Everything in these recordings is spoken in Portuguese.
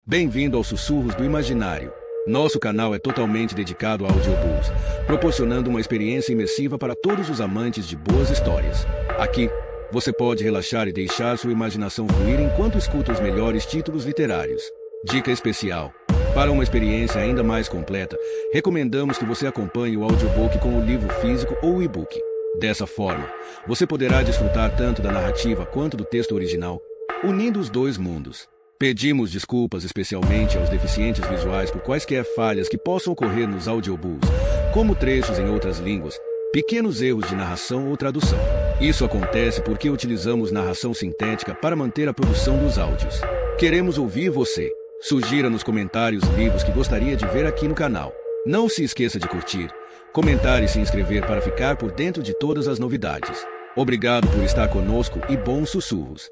Bem-vindo aos Sussurros do Imaginário. Nosso canal é totalmente dedicado a audiobooks, proporcionando uma experiência imersiva para todos os amantes de boas histórias. Aqui, você pode relaxar e deixar sua imaginação fluir enquanto escuta os melhores títulos literários. Dica especial: para uma experiência ainda mais completa, recomendamos que você acompanhe o audiobook com o livro físico ou o e-book. Dessa forma, você poderá desfrutar tanto da narrativa quanto do texto original, unindo os dois mundos. Pedimos desculpas especialmente aos deficientes visuais por quaisquer falhas que possam ocorrer nos audiobooks, como trechos em outras línguas, pequenos erros de narração ou tradução. Isso acontece porque utilizamos narração sintética para manter a produção dos áudios. Queremos ouvir você. Sugira nos comentários livros que gostaria de ver aqui no canal. Não se esqueça de curtir, comentar e se inscrever para ficar por dentro de todas as novidades. Obrigado por estar conosco e bons sussurros.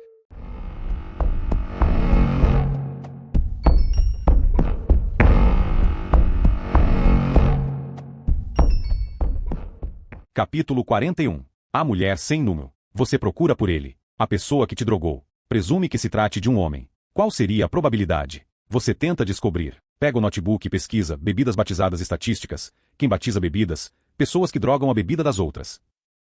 Capítulo 41. A mulher sem número. Você procura por ele. A pessoa que te drogou. Presume que se trate de um homem. Qual seria a probabilidade? Você tenta descobrir. Pega o notebook e pesquisa bebidas batizadas estatísticas, quem batiza bebidas, pessoas que drogam a bebida das outras.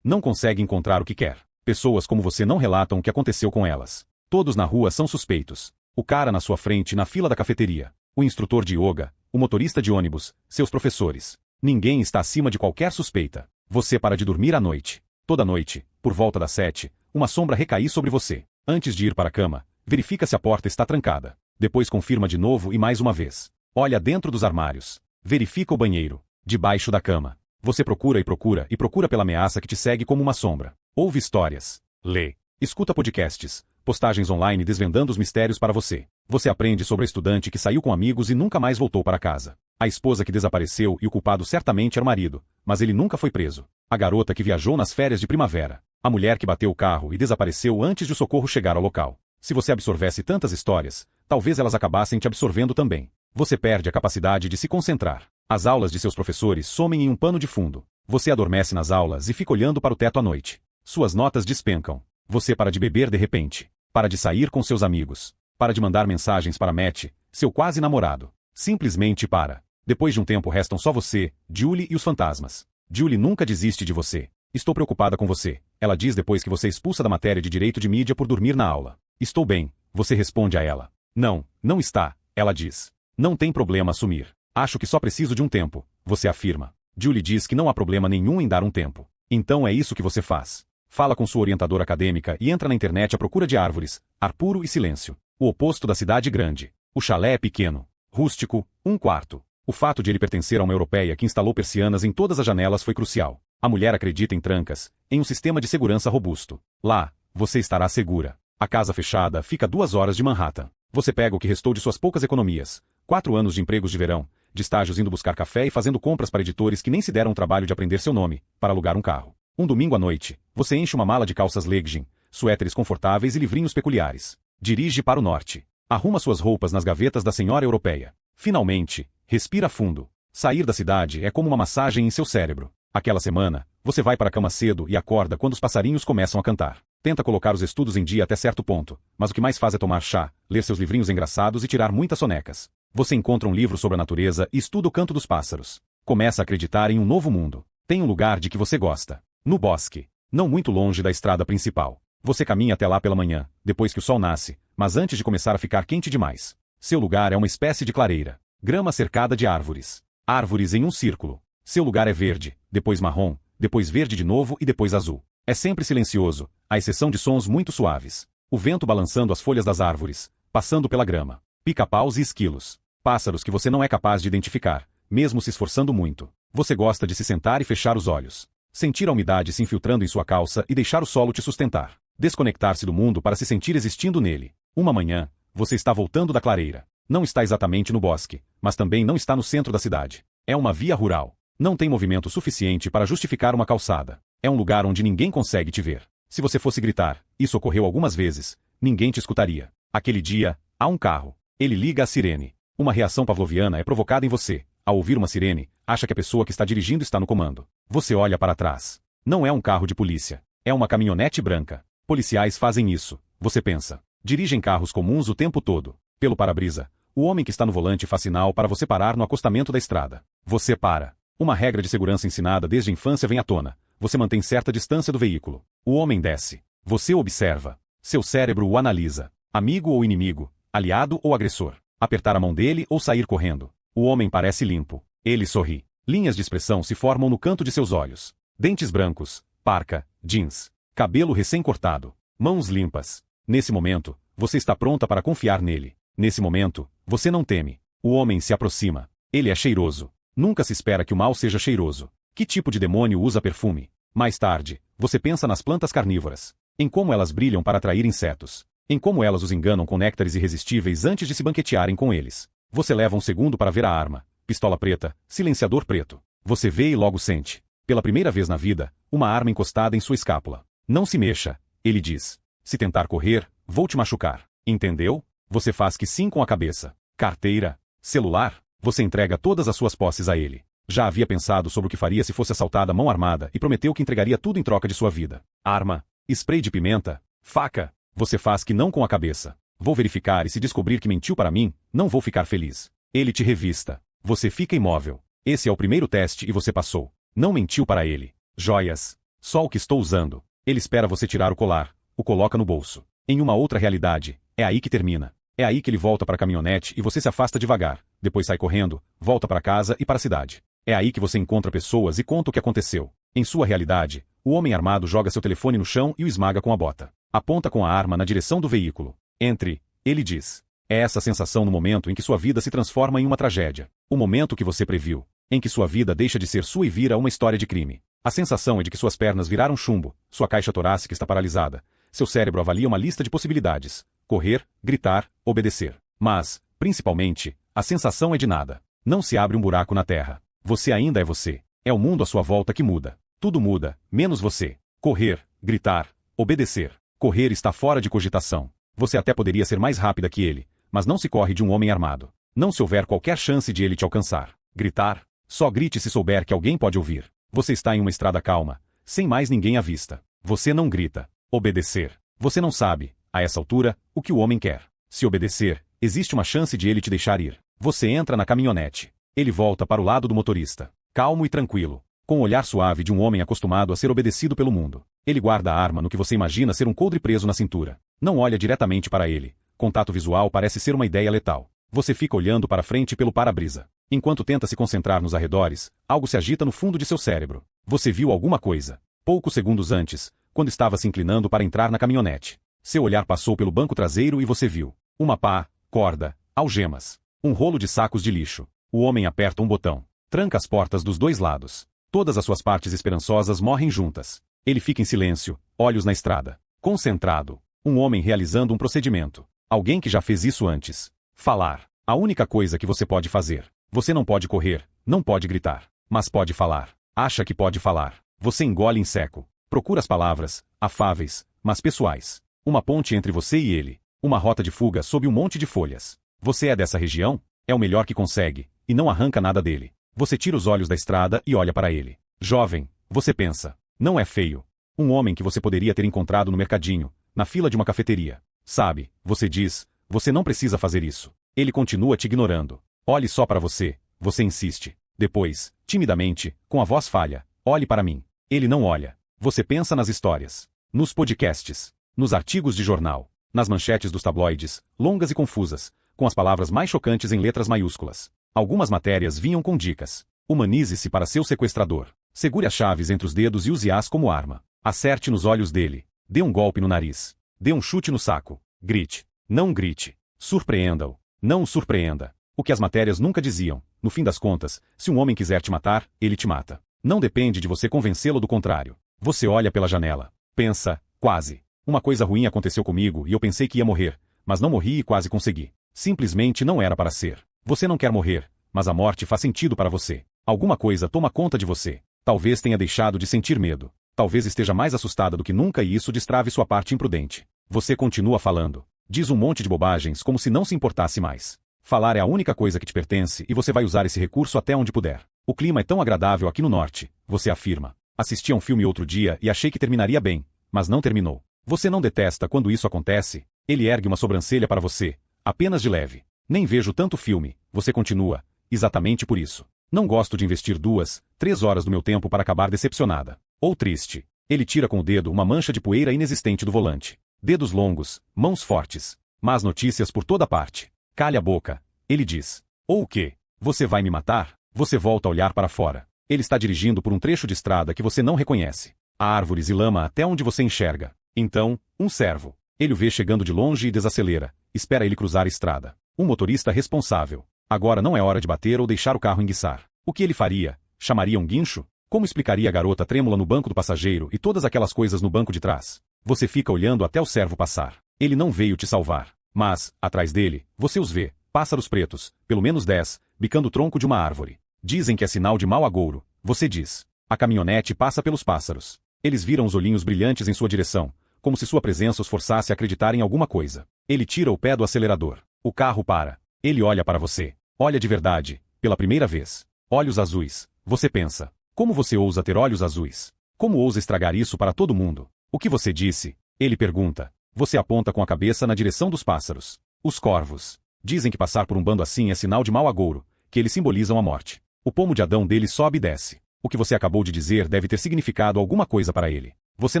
Não consegue encontrar o que quer. Pessoas como você não relatam o que aconteceu com elas. Todos na rua são suspeitos. O cara na sua frente na fila da cafeteria. O instrutor de yoga, o motorista de ônibus, seus professores. Ninguém está acima de qualquer suspeita. Você para de dormir à noite. Toda noite, por volta das 7, uma sombra recair sobre você. Antes de ir para a cama, verifica se a porta está trancada. Depois confirma de novo e mais uma vez. Olha dentro dos armários. Verifica o banheiro. Debaixo da cama. Você procura e procura e procura pela ameaça que te segue como uma sombra. Ouve histórias. Lê. Escuta podcasts. Postagens online desvendando os mistérios para você. Você aprende sobre a estudante que saiu com amigos e nunca mais voltou para casa. A esposa que desapareceu e o culpado certamente era o marido, mas ele nunca foi preso. A garota que viajou nas férias de primavera. A mulher que bateu o carro e desapareceu antes de o socorro chegar ao local. Se você absorvesse tantas histórias, talvez elas acabassem te absorvendo também. Você perde a capacidade de se concentrar. As aulas de seus professores somem em um pano de fundo. Você adormece nas aulas e fica olhando para o teto à noite. Suas notas despencam. Você para de beber de repente. Para de sair com seus amigos. Para de mandar mensagens para Matt, seu quase namorado. Simplesmente para. Depois de um tempo restam só você, Julie e os fantasmas. Julie nunca desiste de você. Estou preocupada com você. Ela diz depois que você é expulsa da matéria de direito de mídia por dormir na aula. Estou bem, você responde a ela. Não, não está, ela diz. Não tem problema assumir. Acho que só preciso de um tempo, você afirma. Julie diz que não há problema nenhum em dar um tempo. Então é isso que você faz. Fala com sua orientadora acadêmica e entra na internet à procura de árvores, ar puro e silêncio. O oposto da cidade grande. O chalé é pequeno, rústico, um quarto. O fato de ele pertencer a uma europeia que instalou persianas em todas as janelas foi crucial. A mulher acredita em trancas, em um sistema de segurança robusto. Lá, você estará segura. A casa fechada fica a 2 horas de Manhattan. Você pega o que restou de suas poucas economias. 4 anos de empregos de verão, de estágios indo buscar café e fazendo compras para editores que nem se deram o trabalho de aprender seu nome, para alugar um carro. Um domingo à noite, você enche uma mala de calças legging, suéteres confortáveis e livrinhos peculiares. Dirige para o norte. Arruma suas roupas nas gavetas da senhora europeia. Finalmente, respira fundo. Sair da cidade é como uma massagem em seu cérebro. Aquela semana, você vai para a cama cedo e acorda quando os passarinhos começam a cantar. Tenta colocar os estudos em dia até certo ponto, mas o que mais faz é tomar chá, ler seus livrinhos engraçados e tirar muitas sonecas. Você encontra um livro sobre a natureza e estuda o canto dos pássaros. Começa a acreditar em um novo mundo. Tem um lugar de que você gosta. No bosque. Não muito longe da estrada principal. Você caminha até lá pela manhã, depois que o sol nasce, mas antes de começar a ficar quente demais. Seu lugar é uma espécie de clareira. Grama cercada de árvores. Árvores em um círculo. Seu lugar é verde, depois marrom, depois verde de novo e depois azul. É sempre silencioso, à exceção de sons muito suaves. O vento balançando as folhas das árvores, passando pela grama. Pica-paus e esquilos. Pássaros que você não é capaz de identificar, mesmo se esforçando muito. Você gosta de se sentar e fechar os olhos. Sentir a umidade se infiltrando em sua calça e deixar o solo te sustentar. Desconectar-se do mundo para se sentir existindo nele. Uma manhã, você está voltando da clareira. Não está exatamente no bosque, mas também não está no centro da cidade. É uma via rural. Não tem movimento suficiente para justificar uma calçada. É um lugar onde ninguém consegue te ver. Se você fosse gritar, isso ocorreu algumas vezes, ninguém te escutaria. Aquele dia, há um carro. Ele liga a sirene. Uma reação pavloviana é provocada em você. Ao ouvir uma sirene, acha que a pessoa que está dirigindo está no comando. Você olha para trás. Não é um carro de polícia. É uma caminhonete branca. Policiais fazem isso, você pensa. Dirigem carros comuns o tempo todo. Pelo para-brisa, O homem que está no volante faz sinal para você parar no acostamento da estrada. Você para. Uma regra de segurança ensinada desde a infância vem à tona. Você mantém certa distância do veículo. O homem desce. Você o observa. Seu cérebro o analisa. Amigo ou inimigo, aliado ou agressor. Apertar a mão dele ou sair correndo. O homem parece limpo. Ele sorri. Linhas de expressão se formam no canto de seus olhos. Dentes brancos, parca, jeans, cabelo recém-cortado, mãos limpas. Nesse momento, você está pronta para confiar nele. Nesse momento, você não teme. O homem se aproxima. Ele é cheiroso. Nunca se espera que o mal seja cheiroso. Que tipo de demônio usa perfume? Mais tarde, você pensa nas plantas carnívoras. Em como elas brilham para atrair insetos. Em como elas os enganam com néctares irresistíveis antes de se banquetearem com eles. Você leva um segundo para ver a arma. Pistola preta, silenciador preto. Você vê e logo sente. Pela primeira vez na vida, uma arma encostada em sua escápula. Não se mexa, ele diz. Se tentar correr, vou te machucar. Entendeu? Você faz que sim com a cabeça. Carteira, celular, você entrega todas as suas posses a ele. Já havia pensado sobre o que faria se fosse assaltada mão armada e prometeu que entregaria tudo em troca de sua vida. Arma, spray de pimenta, faca. Você faz que não com a cabeça. Vou verificar e se descobrir que mentiu para mim, não vou ficar feliz. Ele te revista. Você fica imóvel. Esse é o primeiro teste e você passou. Não mentiu para ele. Joias. Só o que estou usando. Ele espera você tirar o colar. O coloca no bolso. Em uma outra realidade, é aí que termina. É aí que ele volta para a caminhonete e você se afasta devagar. Depois sai correndo, volta para casa e para a cidade. É aí que você encontra pessoas e conta o que aconteceu. Em sua realidade, o homem armado joga seu telefone no chão e o esmaga com a bota. Aponta com a arma na direção do veículo. Entre, ele diz. É essa sensação no momento em que sua vida se transforma em uma tragédia. O momento que você previu. Em que sua vida deixa de ser sua e vira uma história de crime. A sensação é de que suas pernas viraram chumbo, sua caixa torácica está paralisada. Seu cérebro avalia uma lista de possibilidades. Correr, gritar, obedecer. Mas, principalmente, a sensação é de nada. Não se abre um buraco na terra. Você ainda é você. É o mundo à sua volta que muda. Tudo muda, menos você. Correr, gritar, obedecer. Correr está fora de cogitação. Você até poderia ser mais rápida que ele, mas não se corre de um homem armado. Não se houver qualquer chance de ele te alcançar. Gritar? Só grite se souber que alguém pode ouvir. Você está em uma estrada calma, sem mais ninguém à vista. Você não grita. Obedecer. Você não sabe, a essa altura, o que o homem quer. Se obedecer, existe uma chance de ele te deixar ir. Você entra na caminhonete. Ele volta para o lado do motorista. Calmo e tranquilo. Com o olhar suave de um homem acostumado a ser obedecido pelo mundo. Ele guarda a arma no que você imagina ser um coldre preso na cintura. Não olha diretamente para ele. Contato visual parece ser uma ideia letal. Você fica olhando para frente pelo para-brisa. Enquanto tenta se concentrar nos arredores, algo se agita no fundo de seu cérebro. Você viu alguma coisa. Poucos segundos antes, quando estava se inclinando para entrar na caminhonete. Seu olhar passou pelo banco traseiro e você viu. Uma pá, corda, algemas. Um rolo de sacos de lixo. O homem aperta um botão. Tranca as portas dos dois lados. Todas as suas partes esperançosas morrem juntas. Ele fica em silêncio, olhos na estrada. Concentrado. Um homem realizando um procedimento. Alguém que já fez isso antes. Falar. A única coisa que você pode fazer. Você não pode correr, não pode gritar. Mas pode falar. Acha que pode falar. Você engole em seco. Procura as palavras, afáveis, mas pessoais. Uma ponte entre você e ele. Uma rota de fuga sob um monte de folhas. Você é dessa região? É o melhor que consegue, e não arranca nada dele. Você tira os olhos da estrada e olha para ele. Jovem, você pensa. Não é feio. Um homem que você poderia ter encontrado no mercadinho, na fila de uma cafeteria. Sabe, você diz, você não precisa fazer isso. Ele continua te ignorando. Olhe só para você, você insiste. Depois, timidamente, com a voz falha, olhe para mim. Ele não olha. Você pensa nas histórias. Nos podcasts. Nos artigos de jornal. Nas manchetes dos tabloides, longas e confusas, com as palavras mais chocantes em letras maiúsculas. Algumas matérias vinham com dicas. Humanize-se para seu sequestrador. Segure as chaves entre os dedos e use-as como arma. Acerte nos olhos dele. Dê um golpe no nariz. Dê um chute no saco. Grite. Não grite. Surpreenda-o. Não o surpreenda. O que as matérias nunca diziam. No fim das contas, se um homem quiser te matar, ele te mata. Não depende de você convencê-lo do contrário. Você olha pela janela. Pensa, quase. Uma coisa ruim aconteceu comigo e eu pensei que ia morrer, mas não morri e quase consegui. Simplesmente não era para ser. Você não quer morrer, mas a morte faz sentido para você. Alguma coisa toma conta de você. Talvez tenha deixado de sentir medo. Talvez esteja mais assustada do que nunca e isso destrave sua parte imprudente. Você continua falando. Diz um monte de bobagens como se não se importasse mais. Falar é a única coisa que te pertence e você vai usar esse recurso até onde puder. O clima é tão agradável aqui no norte, você afirma. Assisti a um filme outro dia e achei que terminaria bem, mas não terminou. Você não detesta quando isso acontece? Ele ergue uma sobrancelha para você, apenas de leve. Nem vejo tanto filme, você continua. Exatamente por isso. Não gosto de investir 2, 3 horas do meu tempo para acabar decepcionada. Ou triste. Ele tira com o dedo uma mancha de poeira inexistente do volante. Dedos longos, mãos fortes. Más notícias por toda parte. Cale a boca. Ele diz. Ou o quê? Você vai me matar? Você volta a olhar para fora. Ele está dirigindo por um trecho de estrada que você não reconhece. Há árvores e lama até onde você enxerga. Então, um servo. Ele o vê chegando de longe e desacelera. Espera ele cruzar a estrada. Um motorista responsável. Agora não é hora de bater ou deixar o carro enguiçar. O que ele faria? Chamaria um guincho? Como explicaria a garota trêmula no banco do passageiro e todas aquelas coisas no banco de trás? Você fica olhando até o servo passar. Ele não veio te salvar. Mas, atrás dele, você os vê. Pássaros pretos, pelo menos 10, bicando o tronco de uma árvore. Dizem que é sinal de mau agouro. Você diz. A caminhonete passa pelos pássaros. Eles viram os olhinhos brilhantes em sua direção, como se sua presença os forçasse a acreditar em alguma coisa. Ele tira o pé do acelerador. O carro para. Ele olha para você. Olha de verdade, pela primeira vez. Olhos azuis. Você pensa. Como você ousa ter olhos azuis? Como ousa estragar isso para todo mundo? O que você disse? Ele pergunta. Você aponta com a cabeça na direção dos pássaros. Os corvos. Dizem que passar por um bando assim é sinal de mau agouro, que eles simbolizam a morte. O pomo de Adão dele sobe e desce. O que você acabou de dizer deve ter significado alguma coisa para ele. Você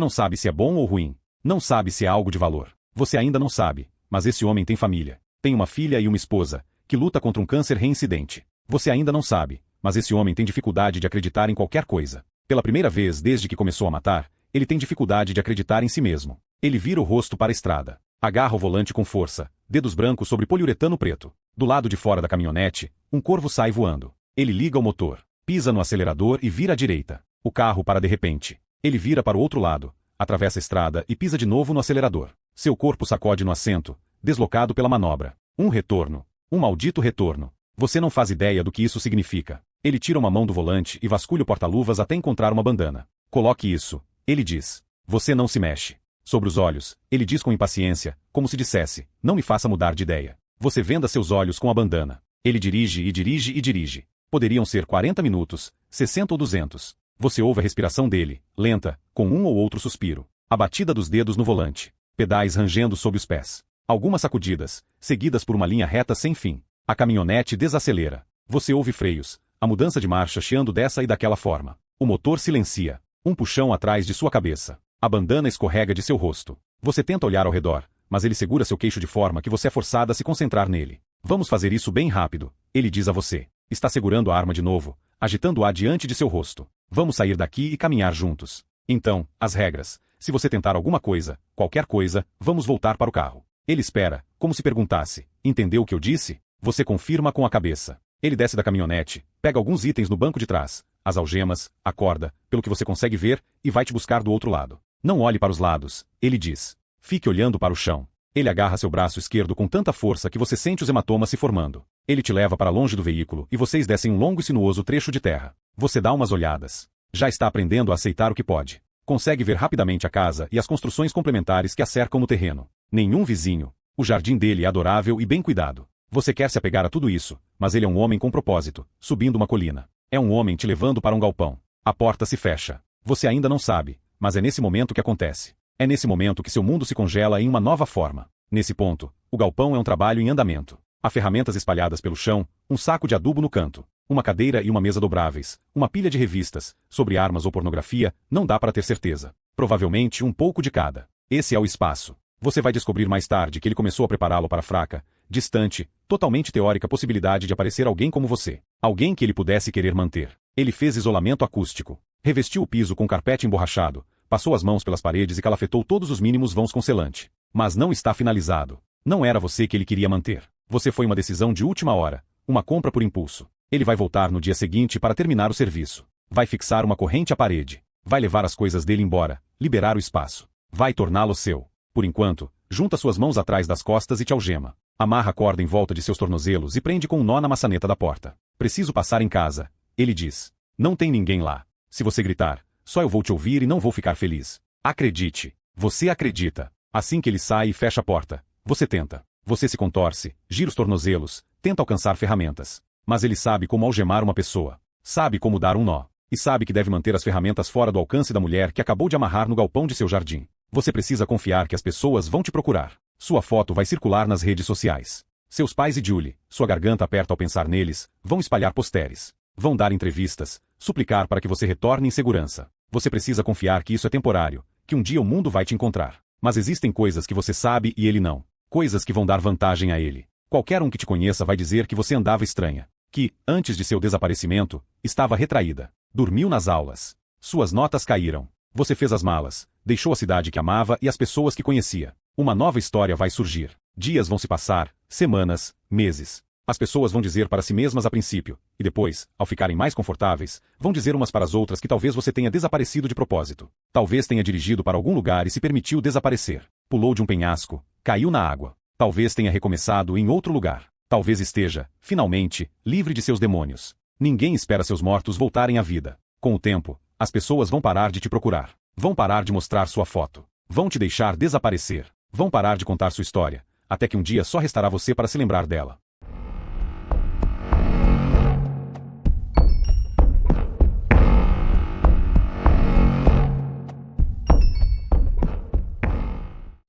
não sabe se é bom ou ruim. Não sabe se é algo de valor. Você ainda não sabe, mas esse homem tem família. Tem uma filha e uma esposa, que luta contra um câncer reincidente. Você ainda não sabe, mas esse homem tem dificuldade de acreditar em qualquer coisa. Pela primeira vez desde que começou a matar, ele tem dificuldade de acreditar em si mesmo. Ele vira o rosto para a estrada. Agarra o volante com força, dedos brancos sobre poliuretano preto. Do lado de fora da caminhonete, um corvo sai voando. Ele liga o motor, pisa no acelerador e vira à direita. O carro para de repente. Ele vira para o outro lado, atravessa a estrada e pisa de novo no acelerador. Seu corpo sacode no assento, deslocado pela manobra. Um retorno. Um maldito retorno. Você não faz ideia do que isso significa. Ele tira uma mão do volante e vasculha o porta-luvas até encontrar uma bandana. Coloque isso. Ele diz. Você não se mexe. Sobre os olhos, ele diz com impaciência, como se dissesse, não me faça mudar de ideia. Você venda seus olhos com a bandana. Ele dirige e dirige e dirige. Poderiam ser 40 minutos, 60 ou 200. Você ouve a respiração dele, lenta, com um ou outro suspiro. A batida dos dedos no volante. Pedais rangendo sob os pés. Algumas sacudidas, seguidas por uma linha reta sem fim. A caminhonete desacelera. Você ouve freios, a mudança de marcha chiando dessa e daquela forma. O motor silencia. Um puxão atrás de sua cabeça. A bandana escorrega de seu rosto. Você tenta olhar ao redor, mas ele segura seu queixo de forma que você é forçada a se concentrar nele. Vamos fazer isso bem rápido, ele diz a você. Está segurando a arma de novo, agitando-a diante de seu rosto. Vamos sair daqui e caminhar juntos. Então, as regras. Se você tentar alguma coisa, qualquer coisa, vamos voltar para o carro. Ele espera, como se perguntasse, entendeu o que eu disse? Você confirma com a cabeça. Ele desce da caminhonete, pega alguns itens no banco de trás, as algemas, a corda, pelo que você consegue ver, e vai te buscar do outro lado. Não olhe para os lados, ele diz. Fique olhando para o chão. Ele agarra seu braço esquerdo com tanta força que você sente os hematomas se formando. Ele te leva para longe do veículo e vocês descem um longo e sinuoso trecho de terra. Você dá umas olhadas. Já está aprendendo a aceitar o que pode. Consegue ver rapidamente a casa e as construções complementares que a cercam no terreno. Nenhum vizinho. O jardim dele é adorável e bem cuidado. Você quer se apegar a tudo isso, mas ele é um homem com propósito, subindo uma colina. É um homem te levando para um galpão. A porta se fecha. Você ainda não sabe, mas é nesse momento que acontece. É nesse momento que seu mundo se congela em uma nova forma. Nesse ponto, o galpão é um trabalho em andamento. Há ferramentas espalhadas pelo chão, um saco de adubo no canto, uma cadeira e uma mesa dobráveis, uma pilha de revistas, sobre armas ou pornografia, não dá para ter certeza. Provavelmente um pouco de cada. Esse é o espaço. Você vai descobrir mais tarde que ele começou a prepará-lo para a fraca, distante, totalmente teórica possibilidade de aparecer alguém como você. Alguém que ele pudesse querer manter. Ele fez isolamento acústico. Revestiu o piso com carpete emborrachado, passou as mãos pelas paredes e calafetou todos os mínimos vãos com selante. Mas não está finalizado. Não era você que ele queria manter. Você foi uma decisão de última hora, uma compra por impulso. Ele vai voltar no dia seguinte para terminar o serviço. Vai fixar uma corrente à parede. Vai levar as coisas dele embora, liberar o espaço. Vai torná-lo seu. Por enquanto, junta suas mãos atrás das costas e te algema. Amarra a corda em volta de seus tornozelos e prende com um nó na maçaneta da porta. Preciso passar em casa, ele diz. Não tem ninguém lá. Se você gritar, só eu vou te ouvir e não vou ficar feliz. Acredite. Você acredita. Assim que ele sai e fecha a porta, você tenta. Você se contorce, gira os tornozelos, tenta alcançar ferramentas. Mas ele sabe como algemar uma pessoa. Sabe como dar um nó. E sabe que deve manter as ferramentas fora do alcance da mulher que acabou de amarrar no galpão de seu jardim. Você precisa confiar que as pessoas vão te procurar. Sua foto vai circular nas redes sociais. Seus pais e Julie, sua garganta aperta ao pensar neles, vão espalhar posteres. Vão dar entrevistas, suplicar para que você retorne em segurança. Você precisa confiar que isso é temporário, que um dia o mundo vai te encontrar. Mas existem coisas que você sabe e ele não. Coisas que vão dar vantagem a ele. Qualquer um que te conheça vai dizer que você andava estranha. Que, antes de seu desaparecimento, estava retraída. Dormiu nas aulas. Suas notas caíram. Você fez as malas, deixou a cidade que amava e as pessoas que conhecia. Uma nova história vai surgir. Dias vão se passar, semanas, meses. As pessoas vão dizer para si mesmas a princípio, e depois, ao ficarem mais confortáveis, vão dizer umas para as outras que talvez você tenha desaparecido de propósito. Talvez tenha dirigido para algum lugar e se permitiu desaparecer. Pulou de um penhasco, caiu na água. Talvez tenha recomeçado em outro lugar. Talvez esteja, finalmente, livre de seus demônios. Ninguém espera seus mortos voltarem à vida. Com o tempo, as pessoas vão parar de te procurar. Vão parar de mostrar sua foto. Vão te deixar desaparecer. Vão parar de contar sua história, até que um dia só restará você para se lembrar dela.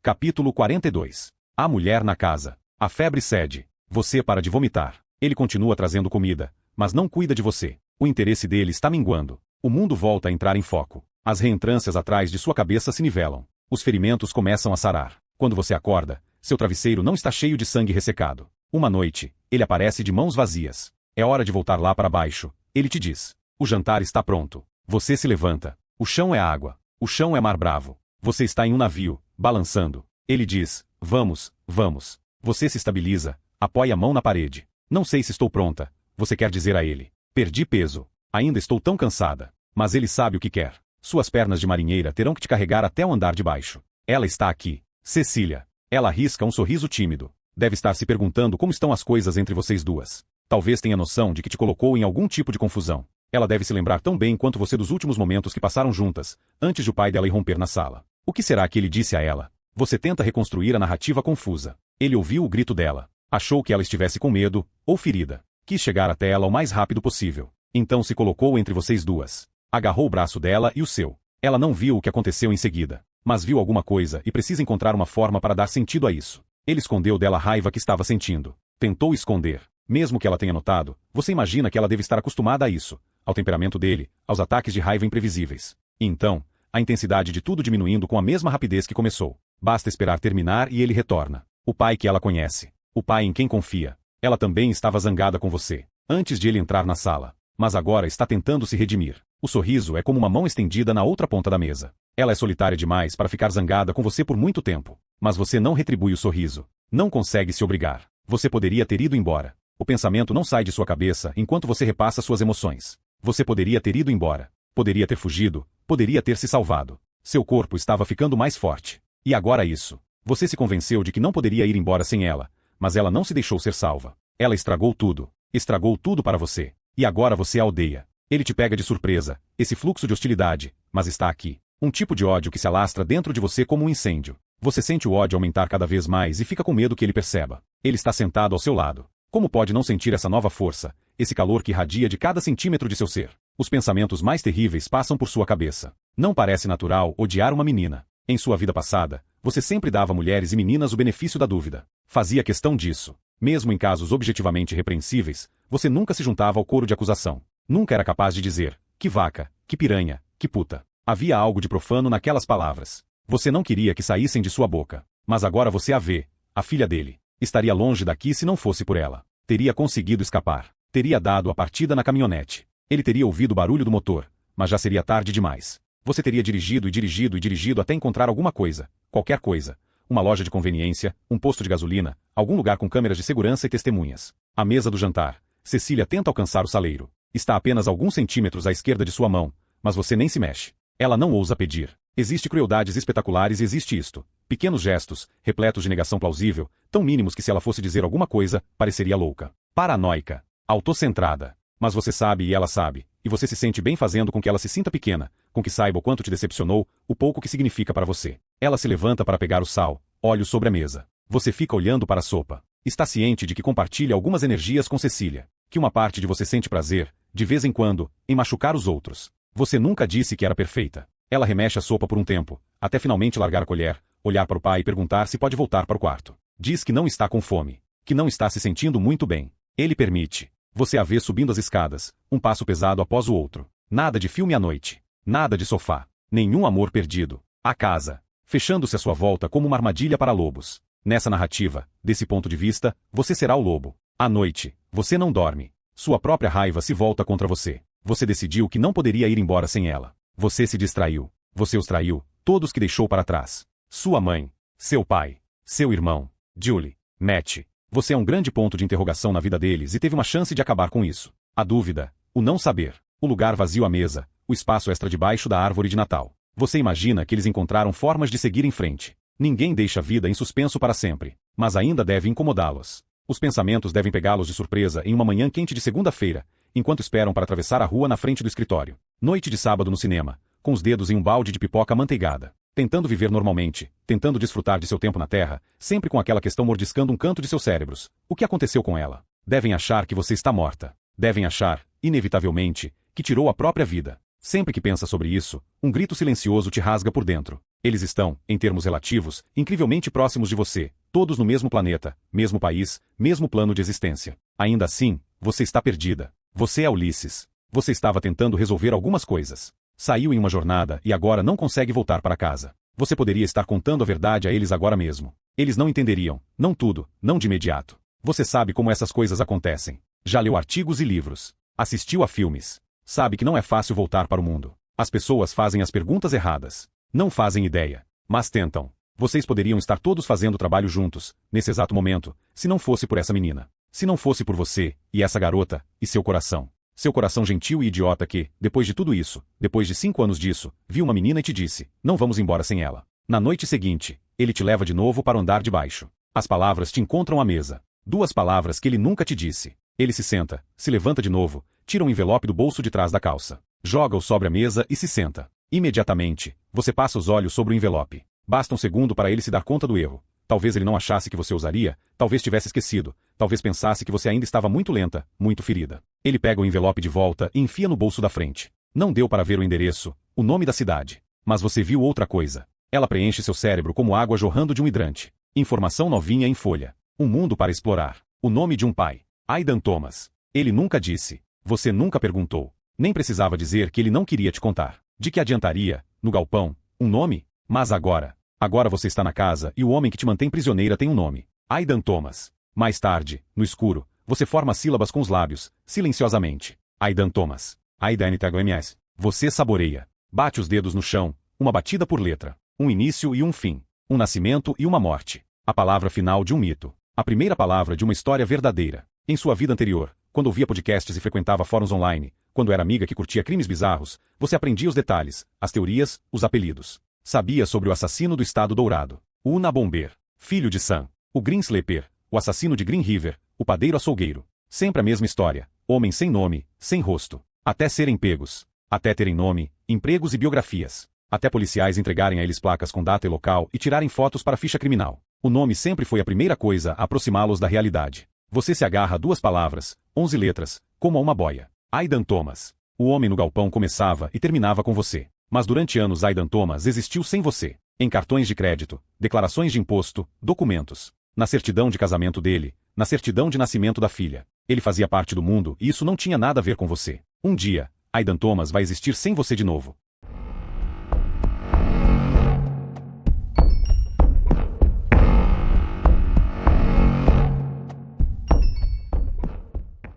Capítulo 42. A mulher na casa. A febre cede. Você para de vomitar. Ele continua trazendo comida, mas não cuida de você. O interesse dele está minguando. O mundo volta a entrar em foco. As reentrâncias atrás de sua cabeça se nivelam. Os ferimentos começam a sarar. Quando você acorda, seu travesseiro não está cheio de sangue ressecado. Uma noite, ele aparece de mãos vazias. É hora de voltar lá para baixo. Ele te diz. O jantar está pronto. Você se levanta. O chão é água. O chão é mar bravo. Você está em um navio, balançando. Ele diz, vamos, vamos. Você se estabiliza, apoia a mão na parede. Não sei se estou pronta. Você quer dizer a ele. Perdi peso. Ainda estou tão cansada. Mas ele sabe o que quer. Suas pernas de marinheira terão que te carregar até o andar de baixo. Ela está aqui. Cecília. Ela arrisca um sorriso tímido. Deve estar se perguntando como estão as coisas entre vocês duas. Talvez tenha noção de que te colocou em algum tipo de confusão. Ela deve se lembrar tão bem quanto você dos últimos momentos que passaram juntas, antes de o pai dela irromper na sala. O que será que ele disse a ela? Você tenta reconstruir a narrativa confusa. Ele ouviu o grito dela. Achou que ela estivesse com medo, ou ferida. Quis chegar até ela o mais rápido possível. Então se colocou entre vocês duas. Agarrou o braço dela e o seu. Ela não viu o que aconteceu em seguida, mas viu alguma coisa e precisa encontrar uma forma para dar sentido a isso. Ele escondeu dela a raiva que estava sentindo. Tentou esconder. Mesmo que ela tenha notado, você imagina que ela deve estar acostumada a isso, ao temperamento dele, aos ataques de raiva imprevisíveis. E então, a intensidade de tudo diminuindo com a mesma rapidez que começou. Basta esperar terminar e ele retorna. O pai que ela conhece. O pai em quem confia. Ela também estava zangada com você, antes de ele entrar na sala. Mas agora está tentando se redimir. O sorriso é como uma mão estendida na outra ponta da mesa. Ela é solitária demais para ficar zangada com você por muito tempo. Mas você não retribui o sorriso. Não consegue se obrigar. Você poderia ter ido embora. O pensamento não sai de sua cabeça enquanto você repassa suas emoções. Você poderia ter ido embora. Poderia ter fugido. Poderia ter se salvado. Seu corpo estava ficando mais forte. E agora isso. Você se convenceu de que não poderia ir embora sem ela. Mas ela não se deixou ser salva. Ela estragou tudo. Estragou tudo para você. E agora você a odeia. Ele te pega de surpresa. Esse fluxo de hostilidade. Mas está aqui. Um tipo de ódio que se alastra dentro de você como um incêndio. Você sente o ódio aumentar cada vez mais e fica com medo que ele perceba. Ele está sentado ao seu lado. Como pode não sentir essa nova força? Esse calor que irradia de cada centímetro de seu ser. Os pensamentos mais terríveis passam por sua cabeça. Não parece natural odiar uma menina. Em sua vida passada, você sempre dava a mulheres e meninas o benefício da dúvida. Fazia questão disso. Mesmo em casos objetivamente repreensíveis, você nunca se juntava ao coro de acusação. Nunca era capaz de dizer, que vaca, que piranha, que puta. Havia algo de profano naquelas palavras. Você não queria que saíssem de sua boca. Mas agora você a vê, a filha dele. Estaria longe daqui se não fosse por ela. Teria conseguido escapar. Teria dado a partida na caminhonete. Ele teria ouvido o barulho do motor, mas já seria tarde demais. Você teria dirigido e dirigido e dirigido até encontrar alguma coisa, qualquer coisa. Uma loja de conveniência, um posto de gasolina, algum lugar com câmeras de segurança e testemunhas. A mesa do jantar. Cecília tenta alcançar o saleiro. Está a apenas alguns centímetros à esquerda de sua mão, mas você nem se mexe. Ela não ousa pedir. Existe crueldades espetaculares e existe isto. Pequenos gestos, repletos de negação plausível, tão mínimos que se ela fosse dizer alguma coisa, pareceria louca. Paranoica. Autocentrada. Mas você sabe e ela sabe, e você se sente bem fazendo com que ela se sinta pequena, com que saiba o quanto te decepcionou, o pouco que significa para você. Ela se levanta para pegar o sal, olhos sobre a mesa. Você fica olhando para a sopa. Está ciente de que compartilha algumas energias com Cecília. Que uma parte de você sente prazer, de vez em quando, em machucar os outros. Você nunca disse que era perfeita. Ela remexe a sopa por um tempo, até finalmente largar a colher, olhar para o pai e perguntar se pode voltar para o quarto. Diz que não está com fome. que não está se sentindo muito bem. Ele permite. Você a vê subindo as escadas, um passo pesado após o outro. Nada de filme à noite. Nada de sofá. Nenhum amor perdido. A casa. Fechando-se à sua volta como uma armadilha para lobos. Nessa narrativa, desse ponto de vista, você será o lobo. À noite, você não dorme. Sua própria raiva se volta contra você. Você decidiu que não poderia ir embora sem ela. Você se distraiu. Você os traiu, todos que deixou para trás. Sua mãe. Seu pai. Seu irmão. Julie. Matt. Você é um grande ponto de interrogação na vida deles e teve uma chance de acabar com isso. A dúvida. O não saber. O lugar vazio à mesa. O espaço extra debaixo da árvore de Natal. Você imagina que eles encontraram formas de seguir em frente. Ninguém deixa a vida em suspenso para sempre, mas ainda deve incomodá-los. Os pensamentos devem pegá-los de surpresa em uma manhã quente de segunda-feira, enquanto esperam para atravessar a rua na frente do escritório. Noite de sábado no cinema, com os dedos em um balde de pipoca amanteigada. Tentando viver normalmente, tentando desfrutar de seu tempo na Terra, sempre com aquela questão mordiscando um canto de seus cérebros. O que aconteceu com ela? Devem achar que você está morta. Devem achar, inevitavelmente, que tirou a própria vida. Sempre que pensa sobre isso, um grito silencioso te rasga por dentro. Eles estão, em termos relativos, incrivelmente próximos de você, todos no mesmo planeta, mesmo país, mesmo plano de existência. Ainda assim, você está perdida. Você é Ulisses. Você estava tentando resolver algumas coisas. Saiu em uma jornada e agora não consegue voltar para casa. Você poderia estar contando a verdade a eles agora mesmo. Eles não entenderiam, não tudo, não de imediato. Você sabe como essas coisas acontecem. Já leu artigos e livros. Assistiu a filmes. Sabe que não é fácil voltar para o mundo. As pessoas fazem as perguntas erradas. Não fazem ideia. Mas tentam. Vocês poderiam estar todos fazendo trabalho juntos, nesse exato momento, se não fosse por essa menina. Se não fosse por você, e essa garota, e seu coração. Seu coração gentil e idiota que, depois de tudo isso, depois de 5 anos disso, viu uma menina e te disse, não vamos embora sem ela. Na noite seguinte, ele te leva de novo para o andar de baixo. As palavras te encontram à mesa. 2 palavras que ele nunca te disse. Ele se senta, se levanta de novo, tira um envelope do bolso de trás da calça. Joga-o sobre a mesa e se senta. Imediatamente, você passa os olhos sobre o envelope. Basta um segundo para ele se dar conta do erro. Talvez ele não achasse que você usaria, talvez tivesse esquecido, talvez pensasse que você ainda estava muito lenta, muito ferida. Ele pega o envelope de volta e enfia no bolso da frente. Não deu para ver o endereço, o nome da cidade. Mas você viu outra coisa. Ela preenche seu cérebro como água jorrando de um hidrante. Informação novinha em folha. Um mundo para explorar. O nome de um pai. Aidan Thomas. Ele nunca disse. Você nunca perguntou. Nem precisava dizer que ele não queria te contar. De que adiantaria, no galpão, um nome? Mas agora. Agora você está na casa e o homem que te mantém prisioneira tem um nome. Aidan Thomas. Mais tarde, no escuro, você forma sílabas com os lábios, silenciosamente. Aidan Thomas. Aidan THMS. Você saboreia. Bate os dedos no chão, uma batida por letra. Um início e um fim. Um nascimento e uma morte. A palavra final de um mito. A primeira palavra de uma história verdadeira. Em sua vida anterior, quando ouvia podcasts e frequentava fóruns online, quando era amiga que curtia crimes bizarros, você aprendia os detalhes, as teorias, os apelidos. Sabia sobre o assassino do Estado Dourado. O Una Bomber. Filho de Sam. O Green Sleeper. O assassino de Green River. O padeiro açougueiro. Sempre a mesma história. Homens sem nome, sem rosto. Até serem pegos. Até terem nome, empregos e biografias. Até policiais entregarem a eles placas com data e local e tirarem fotos para a ficha criminal. O nome sempre foi a primeira coisa a aproximá-los da realidade. Você se agarra a 2 palavras, 11 letras, como a uma boia. Aidan Thomas. O homem no galpão começava e terminava com você. Mas durante anos Aidan Thomas existiu sem você. Em cartões de crédito, declarações de imposto, documentos. Na certidão de casamento dele, na certidão de nascimento da filha. Ele fazia parte do mundo e isso não tinha nada a ver com você. Um dia, Aidan Thomas vai existir sem você de novo.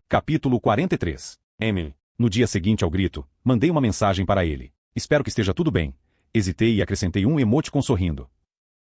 Capítulo 43. Emily. No dia seguinte ao grito, mandei uma mensagem para ele. Espero que esteja tudo bem. Hesitei e acrescentei um emoticon sorrindo.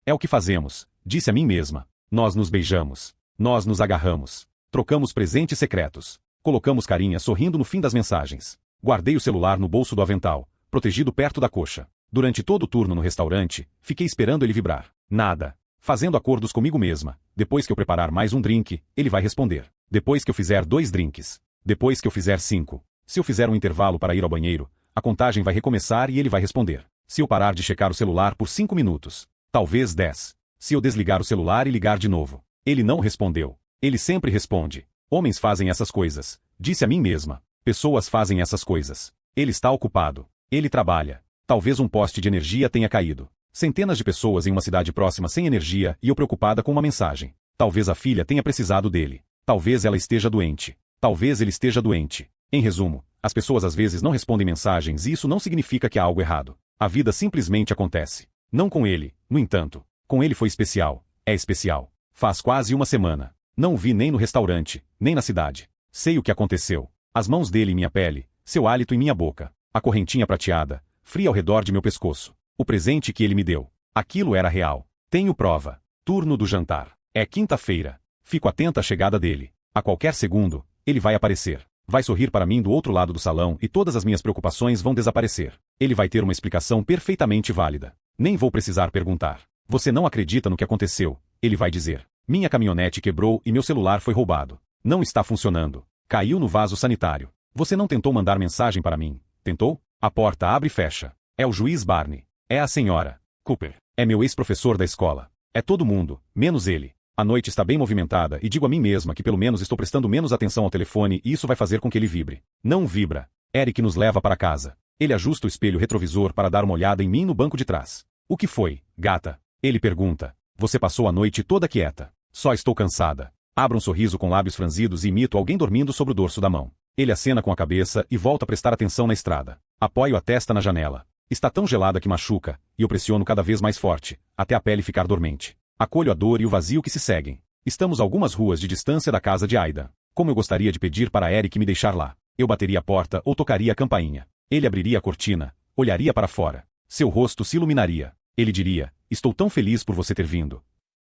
É o que fazemos, disse a mim mesma. Nós nos beijamos. Nós nos agarramos. Trocamos presentes secretos. Colocamos carinha sorrindo no fim das mensagens. Guardei o celular no bolso do avental, protegido perto da coxa. Durante todo o turno no restaurante, fiquei esperando ele vibrar. Nada. Fazendo acordos comigo mesma. Depois que eu preparar mais um drink, ele vai responder. Depois que eu fizer 2 drinks. Depois que eu fizer 5. Se eu fizer um intervalo para ir ao banheiro, a contagem vai recomeçar e ele vai responder. Se eu parar de checar o celular por 5 minutos. Talvez 10. Se eu desligar o celular e ligar de novo. Ele não respondeu. Ele sempre responde. Homens fazem essas coisas. Disse a mim mesma. Pessoas fazem essas coisas. Ele está ocupado. Ele trabalha. Talvez um poste de energia tenha caído. Centenas de pessoas em uma cidade próxima sem energia e eu preocupada com uma mensagem. Talvez a filha tenha precisado dele. Talvez ela esteja doente. Talvez ele esteja doente. Em resumo, as pessoas às vezes não respondem mensagens e isso não significa que há algo errado. A vida simplesmente acontece. Não com ele, no entanto. Com ele foi especial. É especial. Faz quase uma semana. Não o vi nem no restaurante, nem na cidade. Sei o que aconteceu. As mãos dele em minha pele, seu hálito em minha boca, a correntinha prateada, fria ao redor de meu pescoço. O presente que ele me deu. Aquilo era real. Tenho prova. Turno do jantar. É quinta-feira. Fico atenta à chegada dele. A qualquer segundo, ele vai aparecer. Vai sorrir para mim do outro lado do salão e todas as minhas preocupações vão desaparecer. Ele vai ter uma explicação perfeitamente válida. Nem vou precisar perguntar. Você não acredita no que aconteceu, ele vai dizer. Minha caminhonete quebrou e meu celular foi roubado. Não está funcionando. Caiu no vaso sanitário. Você não tentou mandar mensagem para mim, tentou? A porta abre e fecha. É o juiz Barney. É a senhora Cooper. É meu ex-professor da escola. É todo mundo, menos ele. A noite está bem movimentada e digo a mim mesma que pelo menos estou prestando menos atenção ao telefone e isso vai fazer com que ele vibre. Não vibra. Eric nos leva para casa. Ele ajusta o espelho retrovisor para dar uma olhada em mim no banco de trás. O que foi, gata? Ele pergunta. Você passou a noite toda quieta. Só estou cansada. Abro um sorriso com lábios franzidos e imito alguém dormindo sobre o dorso da mão. Ele acena com a cabeça e volta a prestar atenção na estrada. Apoio a testa na janela. Está tão gelada que machuca, e eu pressiono cada vez mais forte, até a pele ficar dormente. Acolho a dor e o vazio que se seguem. Estamos a algumas ruas de distância da casa de Aida. Como eu gostaria de pedir para Eric me deixar lá. Eu bateria a porta ou tocaria a campainha. Ele abriria a cortina, olharia para fora. Seu rosto se iluminaria. Ele diria, estou tão feliz por você ter vindo.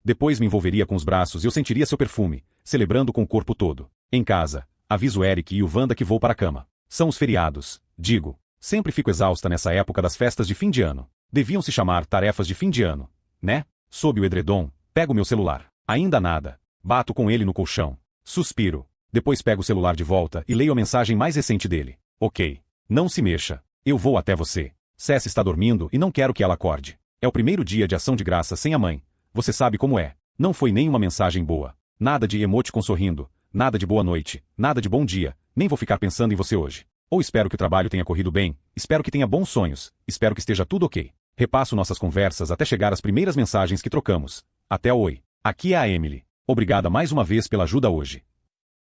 Depois me envolveria com os braços e eu sentiria seu perfume, celebrando com o corpo todo. Em casa, aviso Eric e o Wanda que vou para a cama. São os feriados, digo. Sempre fico exausta nessa época das festas de fim de ano. Deviam se chamar tarefas de fim de ano, né? Sob o edredom, pego meu celular. Ainda nada. Bato com ele no colchão. Suspiro. Depois pego o celular de volta e leio a mensagem mais recente dele. Ok. Não se mexa. Eu vou até você. Cess está dormindo e não quero que ela acorde. É o primeiro dia de ação de graça sem a mãe. Você sabe como é. Não foi nem uma mensagem boa. Nada de emoticon sorrindo. Nada de boa noite. Nada de bom dia. Nem vou ficar pensando em você hoje. Ou espero que o trabalho tenha corrido bem. Espero que tenha bons sonhos. Espero que esteja tudo ok. Repasso nossas conversas até chegar às primeiras mensagens que trocamos. Até o oi. Aqui é a Emily. Obrigada mais uma vez pela ajuda hoje.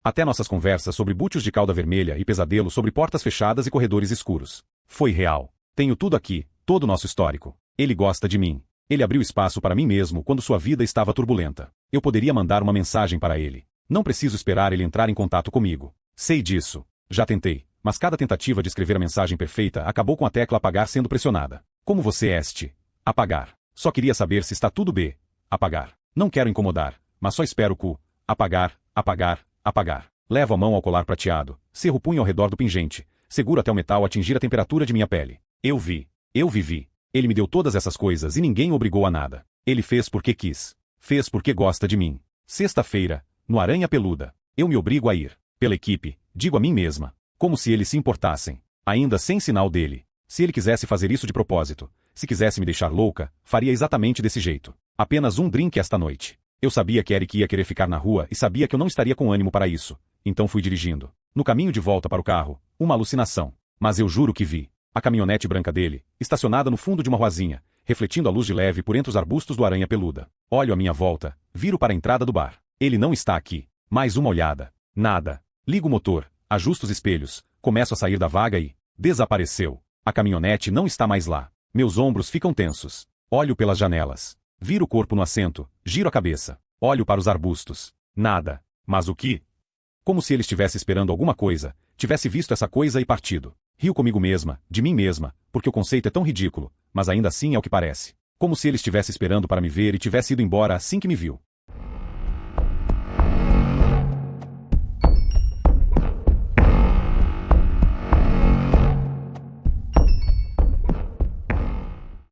Até nossas conversas sobre bútios de cauda vermelha e pesadelo sobre portas fechadas e corredores escuros. Foi real. Tenho tudo aqui, todo o nosso histórico. Ele gosta de mim. Ele abriu espaço para mim mesmo quando sua vida estava turbulenta. Eu poderia mandar uma mensagem para ele. Não preciso esperar ele entrar em contato comigo. Sei disso. Já tentei, mas cada tentativa de escrever a mensagem perfeita acabou com a tecla apagar sendo pressionada. Como você este? Apagar. Só queria saber se está tudo bem. Apagar. Não quero incomodar, mas só espero cu. Apagar, apagar, apagar. Levo a mão ao colar prateado, cerro o punho ao redor do pingente, seguro até o metal atingir a temperatura de minha pele. Eu vi. Eu vivi. Ele me deu todas essas coisas e ninguém o obrigou a nada. Ele fez porque quis. Fez porque gosta de mim. Sexta-feira, no Aranha Peluda. Eu me obrigo a ir. Pela equipe, digo a mim mesma. Como se eles se importassem. Ainda sem sinal dele. Se ele quisesse fazer isso de propósito, se quisesse me deixar louca, faria exatamente desse jeito. Apenas um drink esta noite. Eu sabia que Eric ia querer ficar na rua e sabia que eu não estaria com ânimo para isso. Então fui dirigindo. No caminho de volta para o carro, uma alucinação. Mas eu juro que vi. A caminhonete branca dele, estacionada no fundo de uma ruazinha, refletindo a luz de leve por entre os arbustos do Aranha Peluda. Olho à minha volta, viro para a entrada do bar. Ele não está aqui. Mais uma olhada. Nada. Ligo o motor, ajusto os espelhos, começo a sair da vaga e... desapareceu. A caminhonete não está mais lá. Meus ombros ficam tensos. Olho pelas janelas. Viro o corpo no assento, giro a cabeça. Olho para os arbustos. Nada. Mas o que? Como se ele estivesse esperando alguma coisa, tivesse visto essa coisa e partido. Rio comigo mesma, de mim mesma, porque o conceito é tão ridículo, mas ainda assim é o que parece. Como se ele estivesse esperando para me ver e tivesse ido embora assim que me viu.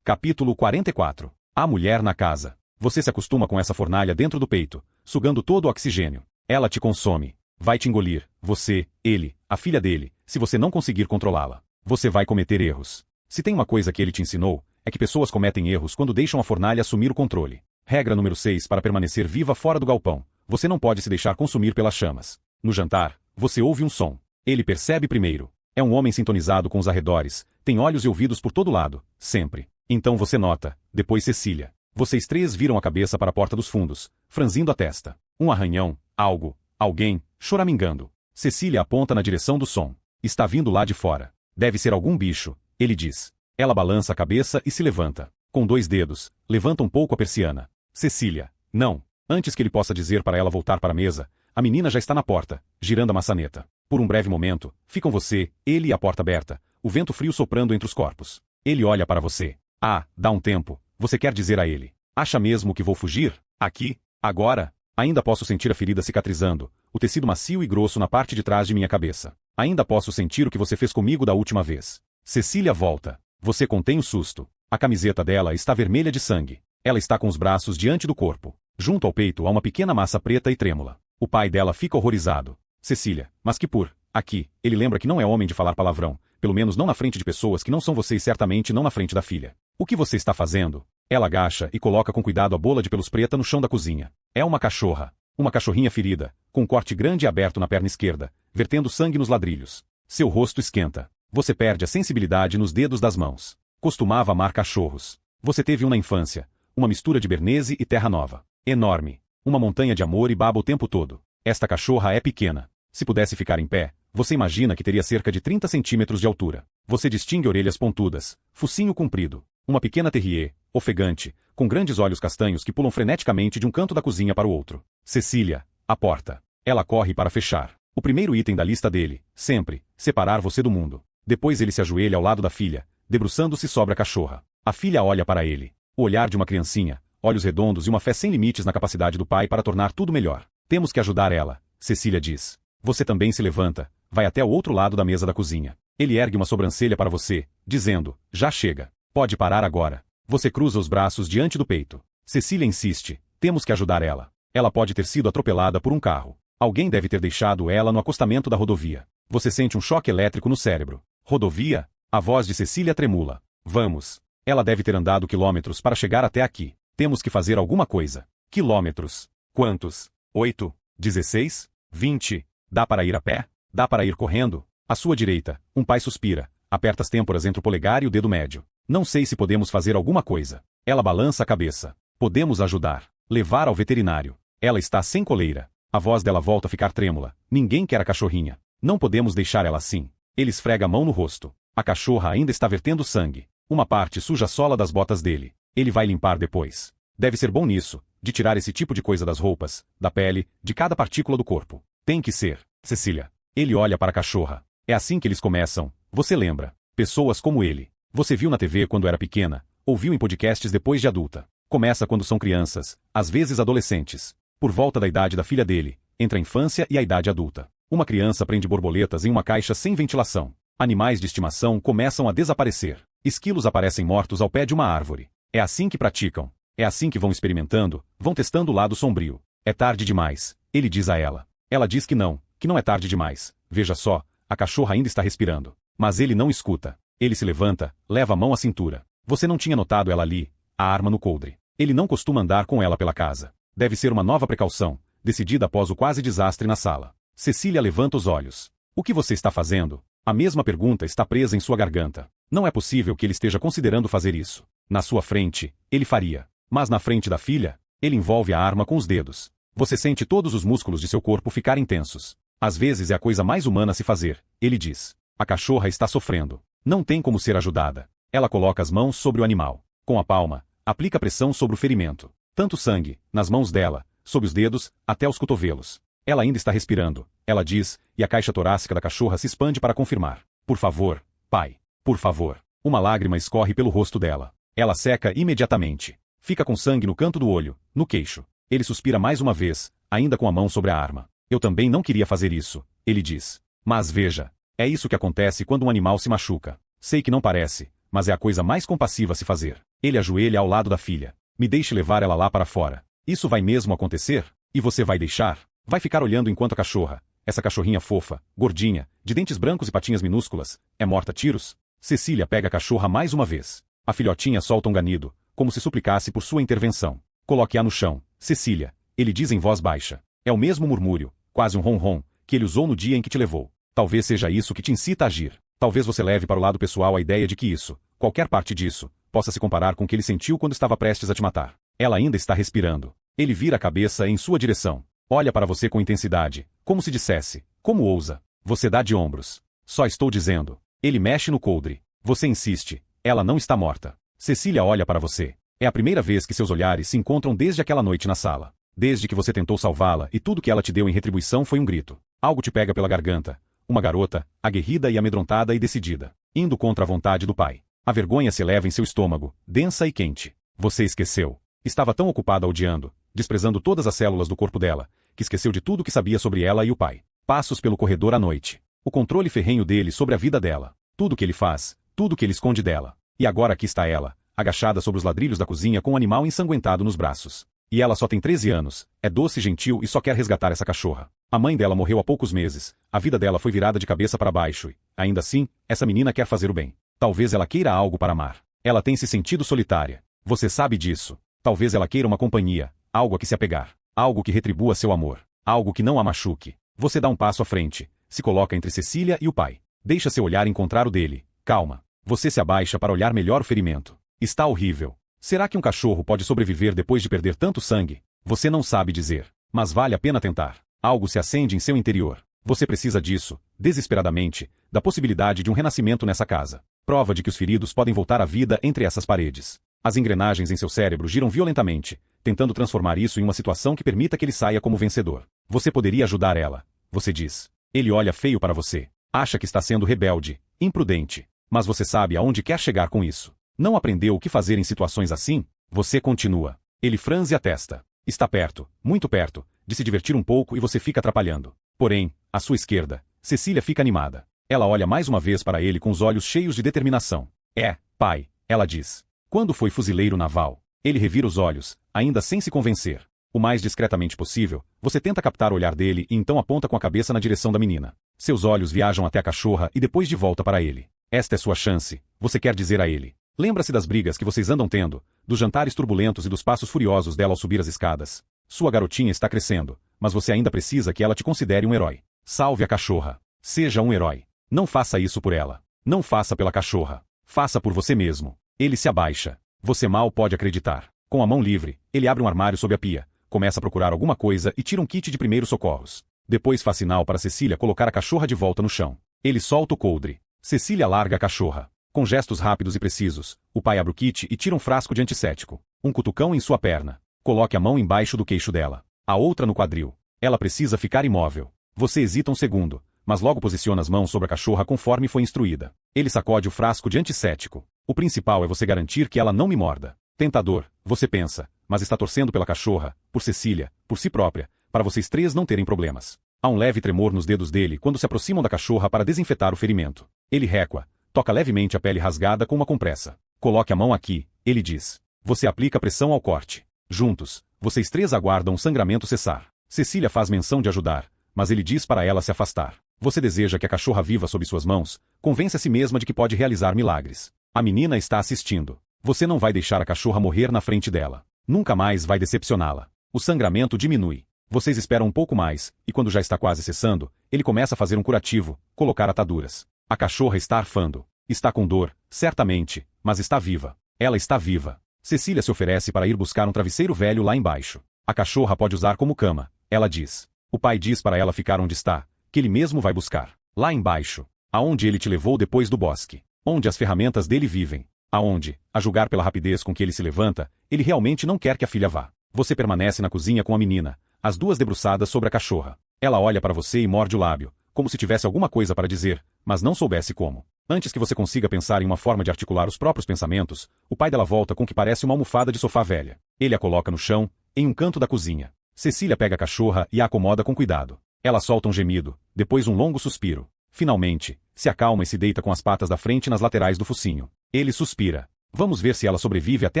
Capítulo 44. A mulher na casa. Você se acostuma com essa fornalha dentro do peito, sugando todo o oxigênio. Ela te consome. Vai te engolir. Você, ele, a filha dele, se você não conseguir controlá-la. Você vai cometer erros. Se tem uma coisa que ele te ensinou, é que pessoas cometem erros quando deixam a fornalha assumir o controle. Regra número 6 para permanecer viva fora do galpão. Você não pode se deixar consumir pelas chamas. No jantar, você ouve um som. Ele percebe primeiro. É um homem sintonizado com os arredores, tem olhos e ouvidos por todo lado, sempre. Então você nota, depois Cecília. Vocês três viram a cabeça para a porta dos fundos, franzindo a testa. Um arranhão, algo, alguém, choramingando. Cecília aponta na direção do som. Está vindo lá de fora. Deve ser algum bicho, ele diz. Ela balança a cabeça e se levanta. Com 2 dedos, levanta um pouco a persiana. Cecília, não. Antes que ele possa dizer para ela voltar para a mesa, a menina já está na porta, girando a maçaneta. Por um breve momento, ficam você, ele e a porta aberta, o vento frio soprando entre os corpos. Ele olha para você. Ah, dá um tempo. Você quer dizer a ele. Acha mesmo que vou fugir? Aqui? Agora? Ainda posso sentir a ferida cicatrizando, o tecido macio e grosso na parte de trás de minha cabeça. Ainda posso sentir o que você fez comigo da última vez. Cecília volta. Você contém o susto. A camiseta dela está vermelha de sangue. Ela está com os braços diante do corpo. Junto ao peito há uma pequena massa preta e trêmula. O pai dela fica horrorizado. Cecília, mas que por... Aqui, ele lembra que não é homem de falar palavrão, pelo menos não na frente de pessoas que não são você e certamente não na frente da filha. O que você está fazendo? Ela agacha e coloca com cuidado a bola de pelos preta no chão da cozinha. É uma cachorra. Uma cachorrinha ferida, com um corte grande e aberto na perna esquerda, vertendo sangue nos ladrilhos. Seu rosto esquenta. Você perde a sensibilidade nos dedos das mãos. Costumava amar cachorros. Você teve um na infância. Uma mistura de Bernese e terra nova. Enorme. Uma montanha de amor e baba o tempo todo. Esta cachorra é pequena. Se pudesse ficar em pé, você imagina que teria cerca de 30 centímetros de altura. Você distingue orelhas pontudas, focinho comprido. Uma pequena terrier, ofegante, com grandes olhos castanhos que pulam freneticamente de um canto da cozinha para o outro. Cecília, a porta. Ela corre para fechar. O primeiro item da lista dele, sempre, separar você do mundo. Depois ele se ajoelha ao lado da filha, debruçando-se sobre a cachorra. A filha olha para ele. O olhar de uma criancinha, olhos redondos e uma fé sem limites na capacidade do pai para tornar tudo melhor. Temos que ajudar ela, Cecília diz. Você também se levanta, vai até o outro lado da mesa da cozinha. Ele ergue uma sobrancelha para você, dizendo, já chega. Pode parar agora. Você cruza os braços diante do peito. Cecília insiste, temos que ajudar ela. Ela pode ter sido atropelada por um carro. Alguém deve ter deixado ela no acostamento da rodovia. Você sente um choque elétrico no cérebro. Rodovia? A voz de Cecília tremula. Vamos. Ela deve ter andado quilômetros para chegar até aqui. Temos que fazer alguma coisa. Quilômetros. Quantos? 8? 16? 20? Dá para ir a pé? Dá para ir correndo? À sua direita, um pai suspira. Aperta as têmporas entre o polegar e o dedo médio. Não sei se podemos fazer alguma coisa. Ela balança a cabeça. Podemos ajudar. Levar ao veterinário. Ela está sem coleira. A voz dela volta a ficar trêmula. Ninguém quer a cachorrinha. Não podemos deixar ela assim. Ele esfrega a mão no rosto. A cachorra ainda está vertendo sangue. Uma parte suja a sola das botas dele. Ele vai limpar depois. Deve ser bom nisso, de tirar esse tipo de coisa das roupas, da pele, de cada partícula do corpo. Tem que ser, Cecília. Ele olha para a cachorra. É assim que eles começam, você lembra. Pessoas como ele. Você viu na TV quando era pequena, ouviu em podcasts depois de adulta. Começa quando são crianças, às vezes adolescentes. Por volta da idade da filha dele, entre a infância e a idade adulta. Uma criança prende borboletas em uma caixa sem ventilação. Animais de estimação começam a desaparecer. Esquilos aparecem mortos ao pé de uma árvore. É assim que praticam. É assim que vão experimentando, vão testando o lado sombrio. É tarde demais, ele diz a ela. Ela diz que não é tarde demais. Veja só, a cachorra ainda está respirando. Mas ele não escuta. Ele se levanta, leva a mão à cintura. Você não tinha notado ela ali, a arma no coldre. Ele não costuma andar com ela pela casa. Deve ser uma nova precaução, decidida após o quase desastre na sala. Cecília levanta os olhos. O que você está fazendo? A mesma pergunta está presa em sua garganta. Não é possível que ele esteja considerando fazer isso. Na sua frente, ele faria. Mas na frente da filha, ele envolve a arma com os dedos. Você sente todos os músculos de seu corpo ficarem tensos. Às vezes é a coisa mais humana a se fazer, ele diz. A cachorra está sofrendo. Não tem como ser ajudada. Ela coloca as mãos sobre o animal. Com a palma, aplica pressão sobre o ferimento. Tanto sangue, nas mãos dela, sob os dedos, até os cotovelos. Ela ainda está respirando, ela diz, e a caixa torácica da cachorra se expande para confirmar. Por favor, pai. Por favor. Uma lágrima escorre pelo rosto dela. Ela seca imediatamente. Fica com sangue no canto do olho, no queixo. Ele suspira mais uma vez, ainda com a mão sobre a arma. Eu também não queria fazer isso, ele diz. Mas veja, é isso que acontece quando um animal se machuca. Sei que não parece, mas é a coisa mais compassiva a se fazer. Ele ajoelha ao lado da filha. Me deixe levar ela lá para fora. Isso vai mesmo acontecer? E você vai deixar? Vai ficar olhando enquanto a cachorra, essa cachorrinha fofa, gordinha, de dentes brancos e patinhas minúsculas, é morta a tiros? Cecília pega a cachorra mais uma vez. A filhotinha solta um ganido, como se suplicasse por sua intervenção. Coloque-a no chão, Cecília, ele diz em voz baixa. É o mesmo murmúrio, quase um ronron, que ele usou no dia em que te levou. Talvez seja isso que te incita a agir. Talvez você leve para o lado pessoal a ideia de que isso, qualquer parte disso, possa se comparar com o que ele sentiu quando estava prestes a te matar. Ela ainda está respirando. Ele vira a cabeça em sua direção. Olha para você com intensidade, como se dissesse, como ousa? Você dá de ombros. Só estou dizendo. Ele mexe no coldre. Você insiste. Ela não está morta. Cecília olha para você. É a primeira vez que seus olhares se encontram desde aquela noite na sala. Desde que você tentou salvá-la e tudo que ela te deu em retribuição foi um grito. Algo te pega pela garganta. Uma garota, aguerrida e amedrontada e decidida. Indo contra a vontade do pai. A vergonha se eleva em seu estômago, densa e quente. Você esqueceu. Estava tão ocupada odiando, desprezando todas as células do corpo dela, que esqueceu de tudo que sabia sobre ela e o pai. Passos pelo corredor à noite. O controle ferrenho dele sobre a vida dela. Tudo que ele faz, tudo que ele esconde dela. E agora aqui está ela, agachada sobre os ladrilhos da cozinha com um animal ensanguentado nos braços. E ela só tem 13 anos, é doce e gentil e só quer resgatar essa cachorra. A mãe dela morreu há poucos meses, a vida dela foi virada de cabeça para baixo e, ainda assim, essa menina quer fazer o bem. Talvez ela queira algo para amar. Ela tem se sentido solitária. Você sabe disso. Talvez ela queira uma companhia, algo a que se apegar, algo que retribua seu amor, algo que não a machuque. Você dá um passo à frente, se coloca entre Cecília e o pai. Deixa seu olhar encontrar o dele. Calma. Você se abaixa para olhar melhor o ferimento. Está horrível. Será que um cachorro pode sobreviver depois de perder tanto sangue? Você não sabe dizer. Mas vale a pena tentar. Algo se acende em seu interior. Você precisa disso, desesperadamente, da possibilidade de um renascimento nessa casa. Prova de que os feridos podem voltar à vida entre essas paredes. As engrenagens em seu cérebro giram violentamente, tentando transformar isso em uma situação que permita que ele saia como vencedor. Você poderia ajudar ela. Você diz. Ele olha feio para você. Acha que está sendo rebelde, imprudente. Mas você sabe aonde quer chegar com isso. Não aprendeu o que fazer em situações assim? Você continua. Ele franze a testa. Está perto, muito perto, de se divertir um pouco e você fica atrapalhando. Porém, à sua esquerda, Cecília fica animada. Ela olha mais uma vez para ele com os olhos cheios de determinação. É, pai, ela diz. Quando foi fuzileiro naval? Ele revira os olhos, ainda sem se convencer. O mais discretamente possível, você tenta captar o olhar dele e então aponta com a cabeça na direção da menina. Seus olhos viajam até a cachorra e depois de volta para ele. Esta é sua chance, você quer dizer a ele. Lembra-se das brigas que vocês andam tendo, dos jantares turbulentos e dos passos furiosos dela ao subir as escadas. Sua garotinha está crescendo, mas você ainda precisa que ela te considere um herói. Salve a cachorra. Seja um herói. Não faça isso por ela. Não faça pela cachorra. Faça por você mesmo. Ele se abaixa. Você mal pode acreditar. Com a mão livre, ele abre um armário sob a pia, começa a procurar alguma coisa e tira um kit de primeiros socorros. Depois faz sinal para Cecília colocar a cachorra de volta no chão. Ele solta o coldre. Cecília larga a cachorra. Com gestos rápidos e precisos, o pai abre o kit e tira um frasco de antisséptico. Um cutucão em sua perna. Coloque a mão embaixo do queixo dela. A outra no quadril. Ela precisa ficar imóvel. Você hesita um segundo, mas logo posiciona as mãos sobre a cachorra conforme foi instruída. Ele sacode o frasco de antisséptico. O principal é você garantir que ela não me morda. Tentador, você pensa, mas está torcendo pela cachorra, por Cecília, por si própria, para vocês três não terem problemas. Há um leve tremor nos dedos dele quando se aproximam da cachorra para desinfetar o ferimento. Ele recua. Toca levemente a pele rasgada com uma compressa. Coloque a mão aqui, ele diz. Você aplica pressão ao corte. Juntos, vocês três aguardam o sangramento cessar. Cecília faz menção de ajudar, mas ele diz para ela se afastar. Você deseja que a cachorra viva sob suas mãos, convence a si mesma de que pode realizar milagres. A menina está assistindo. Você não vai deixar a cachorra morrer na frente dela. Nunca mais vai decepcioná-la. O sangramento diminui. Vocês esperam um pouco mais, e quando já está quase cessando, ele começa a fazer um curativo, colocar ataduras. A cachorra está arfando. Está com dor, certamente, mas está viva. Ela está viva. Cecília se oferece para ir buscar um travesseiro velho lá embaixo. A cachorra pode usar como cama, ela diz. O pai diz para ela ficar onde está, que ele mesmo vai buscar. Lá embaixo. Aonde ele te levou depois do bosque. Onde as ferramentas dele vivem. Aonde, a julgar pela rapidez com que ele se levanta, ele realmente não quer que a filha vá. Você permanece na cozinha com a menina, as duas debruçadas sobre a cachorra. Ela olha para você e morde o lábio, como se tivesse alguma coisa para dizer, mas não soubesse como. Antes que você consiga pensar em uma forma de articular os próprios pensamentos, o pai dela volta com o que parece uma almofada de sofá velha. Ele a coloca no chão, em um canto da cozinha. Cecília pega a cachorra e a acomoda com cuidado. Ela solta um gemido, depois um longo suspiro. Finalmente, se acalma e se deita com as patas da frente nas laterais do focinho. Ele suspira. Vamos ver se ela sobrevive até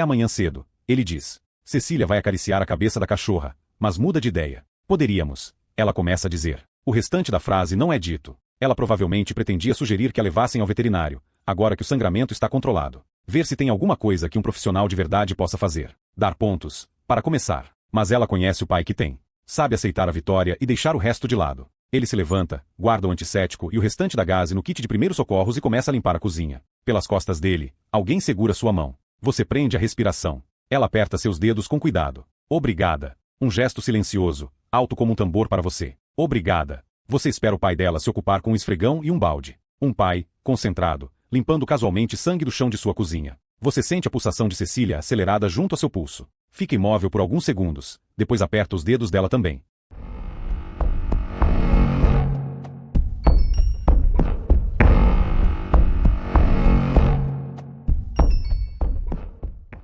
amanhã cedo, ele diz. Cecília vai acariciar a cabeça da cachorra, mas muda de ideia. Poderíamos. Ela começa a dizer. O restante da frase não é dito. Ela provavelmente pretendia sugerir que a levassem ao veterinário, agora que o sangramento está controlado. Ver se tem alguma coisa que um profissional de verdade possa fazer. Dar pontos, para começar. Mas ela conhece o pai que tem. Sabe aceitar a vitória e deixar o resto de lado. Ele se levanta, guarda o antisséptico e o restante da gaze no kit de primeiros socorros e começa a limpar a cozinha. Pelas costas dele, alguém segura sua mão. Você prende a respiração. Ela aperta seus dedos com cuidado. Obrigada. Um gesto silencioso, alto como um tambor para você. Obrigada. Você espera o pai dela se ocupar com um esfregão e um balde. Um pai, concentrado, limpando casualmente sangue do chão de sua cozinha. Você sente a pulsação de Cecília acelerada junto a seu pulso. Fica imóvel por alguns segundos, depois aperta os dedos dela também.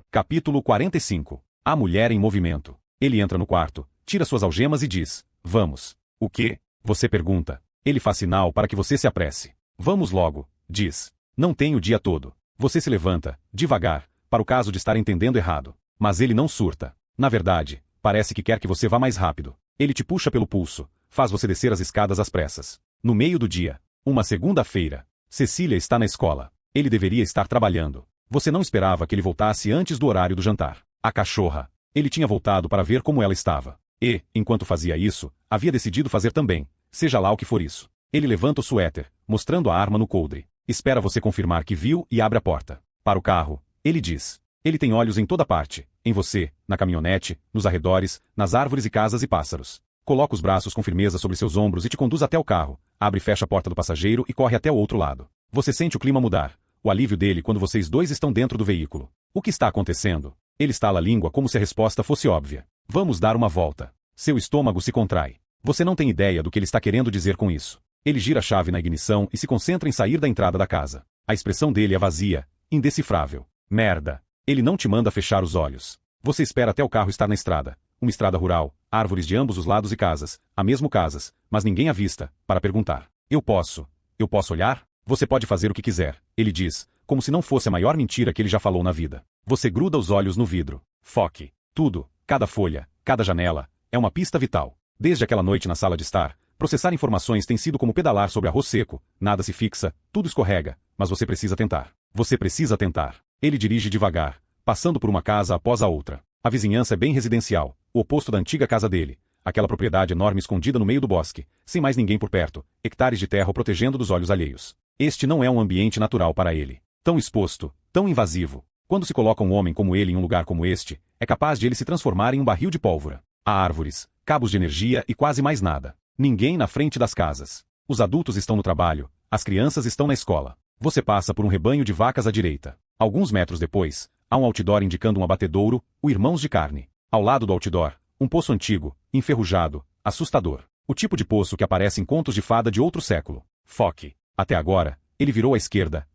Capítulo 45. A mulher em movimento. Ele entra no quarto, tira suas algemas e diz: vamos. O quê? Você pergunta. Ele faz sinal para que você se apresse. Vamos logo, diz. Não tem o dia todo. Você se levanta, devagar, para o caso de estar entendendo errado. Mas ele não surta. Na verdade, parece que quer que você vá mais rápido. Ele te puxa pelo pulso, faz você descer as escadas às pressas. No meio do dia. Uma segunda-feira. Cecília está na escola. Ele deveria estar trabalhando. Você não esperava que ele voltasse antes do horário do jantar. A cachorra. Ele tinha voltado para ver como ela estava. E, enquanto fazia isso, havia decidido fazer também, seja lá o que for isso. Ele levanta o suéter, mostrando a arma no coldre. Espera você confirmar que viu e abre a porta. Para o carro, ele diz. Ele tem olhos em toda parte, em você, na caminhonete, nos arredores, nas árvores e casas e pássaros. Coloca os braços com firmeza sobre seus ombros e te conduz até o carro, abre e fecha a porta do passageiro e corre até o outro lado. Você sente o clima mudar, o alívio dele quando vocês dois estão dentro do veículo. O que está acontecendo? Ele estala a língua como se a resposta fosse óbvia. Vamos dar uma volta. Seu estômago se contrai. Você não tem ideia do que ele está querendo dizer com isso. Ele gira a chave na ignição e se concentra em sair da entrada da casa. A expressão dele é vazia, indecifrável. Merda. Ele não te manda fechar os olhos. Você espera até o carro estar na estrada. Uma estrada rural, árvores de ambos os lados e casas, há mesmo casas, mas ninguém à vista, para perguntar. Eu posso olhar? Você pode fazer o que quiser, ele diz, como se não fosse a maior mentira que ele já falou na vida. Você gruda os olhos no vidro. Foque. Tudo, cada folha, cada janela, é uma pista vital. Desde aquela noite na sala de estar, processar informações tem sido como pedalar sobre arroz seco, nada se fixa, tudo escorrega, mas você precisa tentar. Você precisa tentar. Ele dirige devagar, passando por uma casa após a outra. A vizinhança é bem residencial, o oposto da antiga casa dele. Aquela propriedade enorme escondida no meio do bosque, sem mais ninguém por perto, hectares de terra o protegendo dos olhos alheios. Este não é um ambiente natural para ele. Tão exposto, tão invasivo. Quando se coloca um homem como ele em um lugar como este, é capaz de ele se transformar em um barril de pólvora. Há árvores, cabos de energia e quase mais nada. Ninguém na frente das casas. Os adultos estão no trabalho, as crianças estão na escola. Você passa por um rebanho de vacas à direita. Alguns metros depois, há um outdoor indicando um abatedouro, o Irmãos de Carne. Ao lado do outdoor, um poço antigo, enferrujado, assustador. O tipo de poço que aparece em contos de fada de outro século. Foque. Até agora, ele virou à esquerda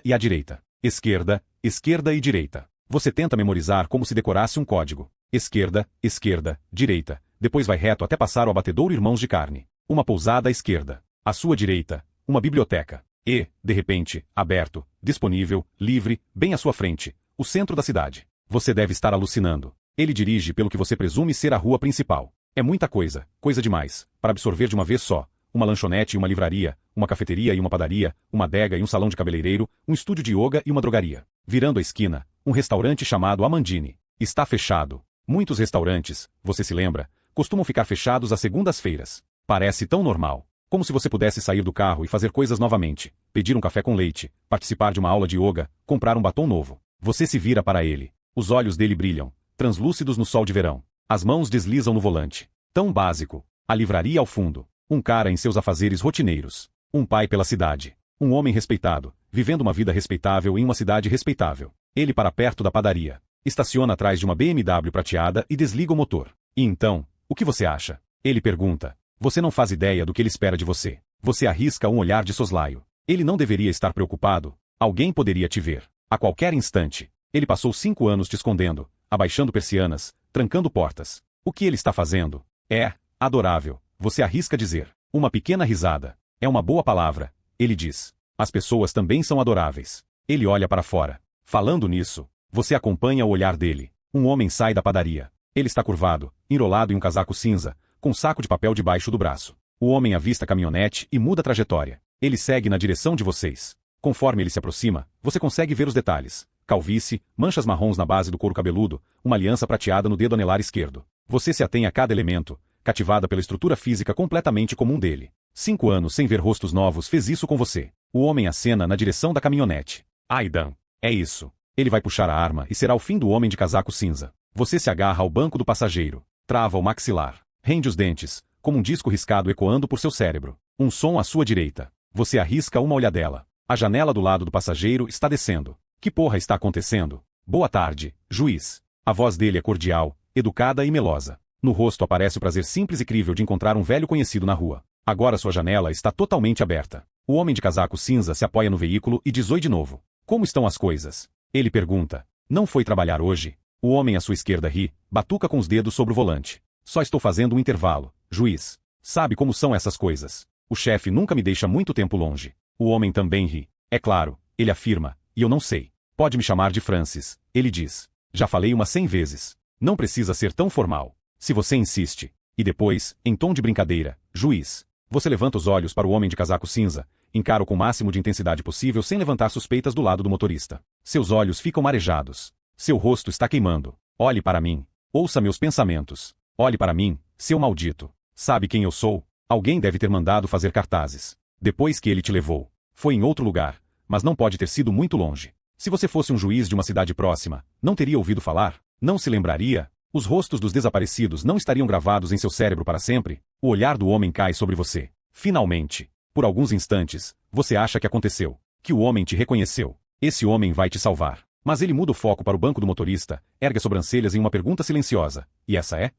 e à direita. Esquerda, esquerda e direita. Você tenta memorizar como se decorasse um código. Esquerda, esquerda, direita. Depois vai reto até passar o abatedouro Irmãos de Carne. Uma pousada à esquerda. À sua direita, uma biblioteca. E, de repente, aberto, disponível, livre, bem à sua frente, o centro da cidade. Você deve estar alucinando. Ele dirige pelo que você presume ser a rua principal. É muita coisa, coisa demais, para absorver de uma vez só. Uma lanchonete e uma livraria, uma cafeteria e uma padaria, uma adega e um salão de cabeleireiro, um estúdio de yoga e uma drogaria. Virando a esquina, um restaurante chamado Amandine. Está fechado. Muitos restaurantes, você se lembra, costumam ficar fechados às segundas-feiras. Parece tão normal. Como se você pudesse sair do carro e fazer coisas novamente. Pedir um café com leite, participar de uma aula de yoga, comprar um batom novo. Você se vira para ele. Os olhos dele brilham, translúcidos no sol de verão. As mãos deslizam no volante. Tão básico. A livraria ao fundo. Um cara em seus afazeres rotineiros. Um pai pela cidade. Um homem respeitado, vivendo uma vida respeitável em uma cidade respeitável. Ele para perto da padaria. Estaciona atrás de uma BMW prateada e desliga o motor. E então, o que você acha? Ele pergunta. Você não faz ideia do que ele espera de você. Você arrisca um olhar de soslaio. Ele não deveria estar preocupado. Alguém poderia te ver. A qualquer instante. Ele passou 5 anos te escondendo, abaixando persianas, trancando portas. O que ele está fazendo? É adorável. Você arrisca dizer. Uma pequena risada. É uma boa palavra. Ele diz. As pessoas também são adoráveis. Ele olha para fora. Falando nisso, você acompanha o olhar dele. Um homem sai da padaria. Ele está curvado, enrolado em um casaco cinza, com um saco de papel debaixo do braço. O homem avista a caminhonete e muda a trajetória. Ele segue na direção de vocês. Conforme ele se aproxima, você consegue ver os detalhes. Calvície, manchas marrons na base do couro cabeludo, uma aliança prateada no dedo anelar esquerdo. Você se atém a cada elemento, cativada pela estrutura física completamente comum dele. 5 anos sem ver rostos novos fez isso com você. O homem acena na direção da caminhonete. Aidan. É isso. Ele vai puxar a arma e será o fim do homem de casaco cinza. Você se agarra ao banco do passageiro. Trava o maxilar. Rende os dentes, como um disco riscado ecoando por seu cérebro. Um som à sua direita. Você arrisca uma olhadela. A janela do lado do passageiro está descendo. Que porra está acontecendo? Boa tarde, juiz. A voz dele é cordial, educada e melosa. No rosto aparece o prazer simples e crível de encontrar um velho conhecido na rua. Agora sua janela está totalmente aberta. O homem de casaco cinza se apoia no veículo e diz oi de novo. Como estão as coisas? Ele pergunta. Não foi trabalhar hoje? O homem à sua esquerda ri, batuca com os dedos sobre o volante. Só estou fazendo um intervalo, juiz. Sabe como são essas coisas. O chefe nunca me deixa muito tempo longe. O homem também ri. É claro, ele afirma, e eu não sei. Pode me chamar de Francis, ele diz. Já falei umas 100 vezes. Não precisa ser tão formal. Se você insiste. E depois, em tom de brincadeira, juiz. Você levanta os olhos para o homem de casaco cinza, encara-o com o máximo de intensidade possível sem levantar suspeitas do lado do motorista. Seus olhos ficam marejados. Seu rosto está queimando. Olhe para mim. Ouça meus pensamentos. Olhe para mim, seu maldito. Sabe quem eu sou? Alguém deve ter mandado fazer cartazes. Depois que ele te levou. Foi em outro lugar, mas não pode ter sido muito longe. Se você fosse um juiz de uma cidade próxima, não teria ouvido falar? Não se lembraria? Os rostos dos desaparecidos não estariam gravados em seu cérebro para sempre? O olhar do homem cai sobre você. Finalmente. Por alguns instantes, você acha que aconteceu. Que o homem te reconheceu. Esse homem vai te salvar. Mas ele muda o foco para o banco do motorista, ergue as sobrancelhas em uma pergunta silenciosa. E essa é?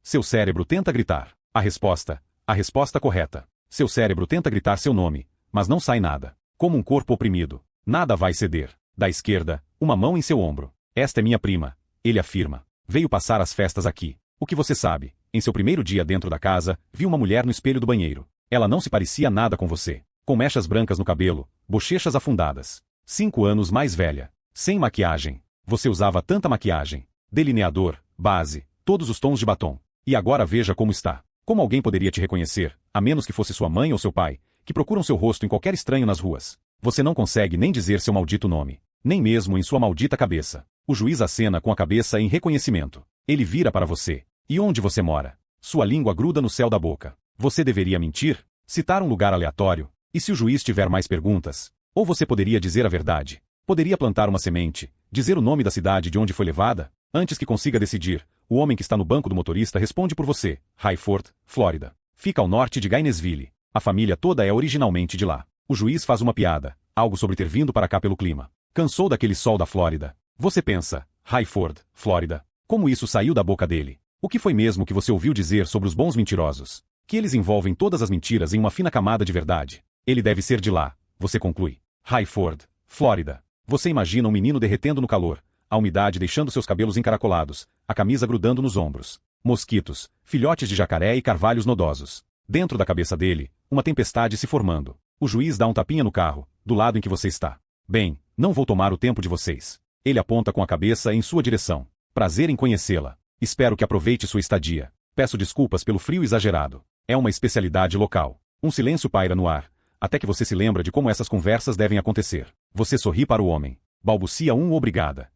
Seu cérebro tenta gritar. A resposta correta. Seu cérebro tenta gritar seu nome, mas não sai nada. Como um corpo oprimido. Nada vai ceder. Da esquerda, uma mão em seu ombro. Esta é minha prima. Ele afirma. Veio passar as festas aqui. O que você sabe? Em seu primeiro dia dentro da casa, viu uma mulher no espelho do banheiro. Ela não se parecia nada com você. Com mechas brancas no cabelo, bochechas afundadas. 5 anos mais velha. Sem maquiagem. Você usava tanta maquiagem. Delineador, base, todos os tons de batom. E agora veja como está. Como alguém poderia te reconhecer, a menos que fosse sua mãe ou seu pai, que procuram seu rosto em qualquer estranho nas ruas. Você não consegue nem dizer seu maldito nome. Nem mesmo em sua maldita cabeça. O juiz acena com a cabeça em reconhecimento. Ele vira para você. E onde você mora? Sua língua gruda no céu da boca. Você deveria mentir? Citar um lugar aleatório? E se o juiz tiver mais perguntas? Ou você poderia dizer a verdade? Poderia plantar uma semente? Dizer o nome da cidade de onde foi levada? Antes que consiga decidir, o homem que está no banco do motorista responde por você. Highford, Flórida. Fica ao norte de Gainesville. A família toda é originalmente de lá. O juiz faz uma piada. Algo sobre ter vindo para cá pelo clima. Cansou daquele sol da Flórida. Você pensa, Highford, Flórida. Como isso saiu da boca dele? O que foi mesmo que você ouviu dizer sobre os bons mentirosos? Que eles envolvem todas as mentiras em uma fina camada de verdade. Ele deve ser de lá, você conclui. Highford, Flórida. Você imagina um menino derretendo no calor, a umidade deixando seus cabelos encaracolados, a camisa grudando nos ombros. Mosquitos, filhotes de jacaré e carvalhos nodosos. Dentro da cabeça dele, uma tempestade se formando. O juiz dá um tapinha no carro, do lado em que você está. Bem, não vou tomar o tempo de vocês. Ele aponta com a cabeça em sua direção. Prazer em conhecê-la. Espero que aproveite sua estadia. Peço desculpas pelo frio exagerado. É uma especialidade local. Um silêncio paira no ar, até que você se lembra de como essas conversas devem acontecer. Você sorri para o homem. Balbucia obrigada.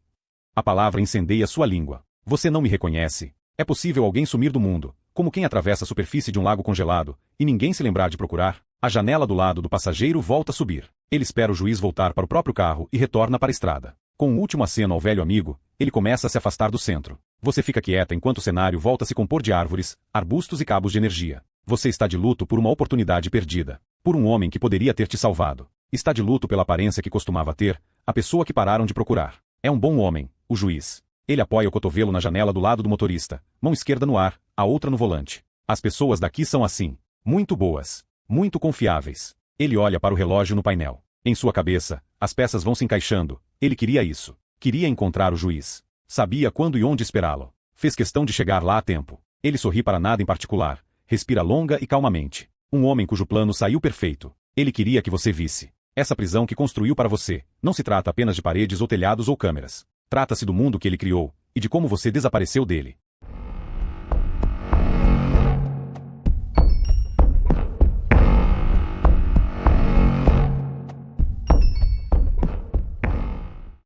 A palavra incendeia sua língua. Você não me reconhece. É possível alguém sumir do mundo, como quem atravessa a superfície de um lago congelado, e ninguém se lembrar de procurar? A janela do lado do passageiro volta a subir. Ele espera o juiz voltar para o próprio carro e retorna para a estrada. Com um último aceno ao velho amigo, ele começa a se afastar do centro. Você fica quieta enquanto o cenário volta a se compor de árvores, arbustos e cabos de energia. Você está de luto por uma oportunidade perdida. Por um homem que poderia ter te salvado. Está de luto pela aparência que costumava ter, a pessoa que pararam de procurar. É um bom homem, o juiz. Ele apoia o cotovelo na janela do lado do motorista, mão esquerda no ar, a outra no volante. As pessoas daqui são assim. Muito boas. Muito confiáveis. Ele olha para o relógio no painel. Em sua cabeça, as peças vão se encaixando. Ele queria isso. Queria encontrar o juiz. Sabia quando e onde esperá-lo. Fez questão de chegar lá a tempo. Ele sorri para nada em particular. Respira longa e calmamente. Um homem cujo plano saiu perfeito. Ele queria que você visse. Essa prisão que construiu para você, não se trata apenas de paredes ou telhados ou câmeras. Trata-se do mundo que ele criou, e de como você desapareceu dele.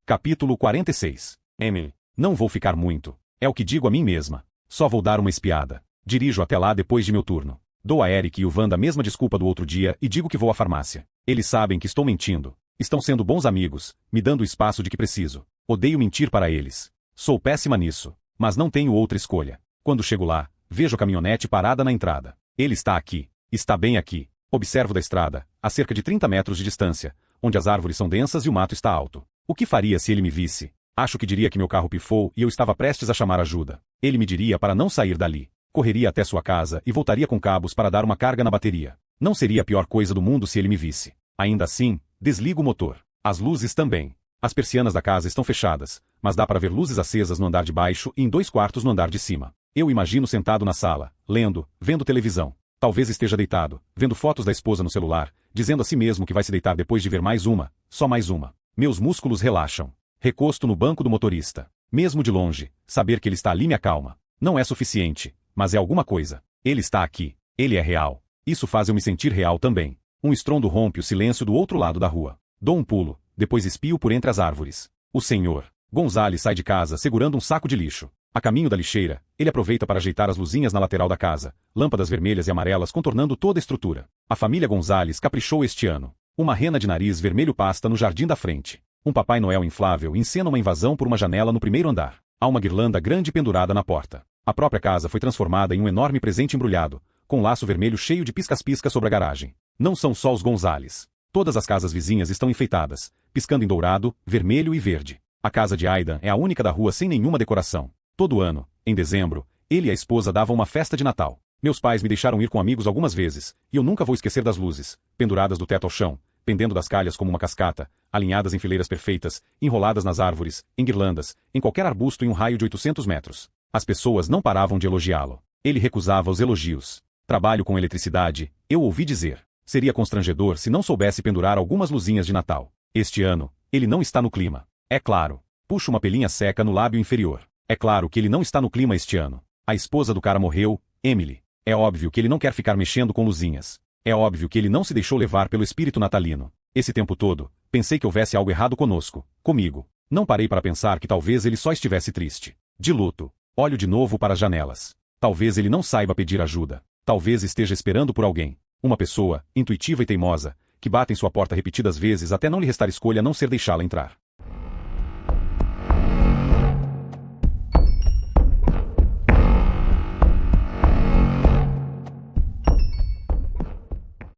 Capítulo 46. Emily. Não vou ficar muito. É o que digo a mim mesma. Só vou dar uma espiada. Dirijo até lá depois de meu turno. Dou a Eric e o Wanda a mesma desculpa do outro dia e digo que vou à farmácia. Eles sabem que estou mentindo. Estão sendo bons amigos, me dando o espaço de que preciso. Odeio mentir para eles. Sou péssima nisso. Mas não tenho outra escolha. Quando chego lá, Vejo a caminhonete parada na entrada. Ele está aqui. Está bem aqui. Observo da estrada, a cerca de 30 metros de distância, onde as árvores são densas e o mato está alto. O que faria se ele me visse? Acho que diria que meu carro pifou e eu estava prestes a chamar ajuda. Ele me diria para não sair dali. Correria até sua casa e voltaria com cabos para dar uma carga na bateria. Não seria a pior coisa do mundo se ele me visse. Ainda assim, desligo o motor. As luzes também. As persianas da casa estão fechadas, mas dá para ver luzes acesas no andar de baixo e em 2 quartos no andar de cima. Eu imagino sentado na sala, lendo, vendo televisão. Talvez esteja deitado, vendo fotos da esposa no celular, dizendo a si mesmo que vai se deitar depois de ver mais uma, só mais uma. Meus músculos relaxam. Recosto no banco do motorista. Mesmo de longe, saber que ele está ali me acalma. Não é suficiente, mas é alguma coisa. Ele está aqui. Ele é real. Isso faz eu me sentir real também. Um estrondo rompe o silêncio do outro lado da rua. Dou um pulo, depois espio por entre as árvores. O senhor Gonzales sai de casa segurando um saco de lixo. A caminho da lixeira, ele aproveita para ajeitar as luzinhas na lateral da casa, lâmpadas vermelhas e amarelas contornando toda a estrutura. A família Gonzales caprichou este ano. Uma rena de nariz vermelho pasta no jardim da frente. Um Papai Noel inflável encena uma invasão por uma janela no primeiro andar. Há uma guirlanda grande pendurada na porta. A própria casa foi transformada em um enorme presente embrulhado, com um laço vermelho cheio de piscas-piscas sobre a garagem. Não são só os Gonzales. Todas as casas vizinhas estão enfeitadas, piscando em dourado, vermelho e verde. A casa de Aidan é a única da rua sem nenhuma decoração. Todo ano, em dezembro, ele e a esposa davam uma festa de Natal. Meus pais me deixaram ir com amigos algumas vezes, e eu nunca vou esquecer das luzes, penduradas do teto ao chão, pendendo das calhas como uma cascata, alinhadas em fileiras perfeitas, enroladas nas árvores, em guirlandas, em qualquer arbusto em um raio de 800 metros. As pessoas não paravam de elogiá-lo. Ele recusava os elogios. Trabalho com eletricidade, eu ouvi dizer. Seria constrangedor se não soubesse pendurar algumas luzinhas de Natal. Este ano, ele não está no clima. É claro. Puxo uma pelinha seca no lábio inferior. É claro que ele não está no clima este ano. A esposa do cara morreu, Emily. É óbvio que ele não quer ficar mexendo com luzinhas. É óbvio que ele não se deixou levar pelo espírito natalino. Esse tempo todo, pensei que houvesse algo errado conosco, comigo. Não parei para pensar que talvez ele só estivesse triste. De luto. Olho de novo para as janelas. Talvez ele não saiba pedir ajuda. Talvez esteja esperando por alguém. Uma pessoa, intuitiva e teimosa, que bate em sua porta repetidas vezes até não lhe restar escolha a não ser deixá-la entrar.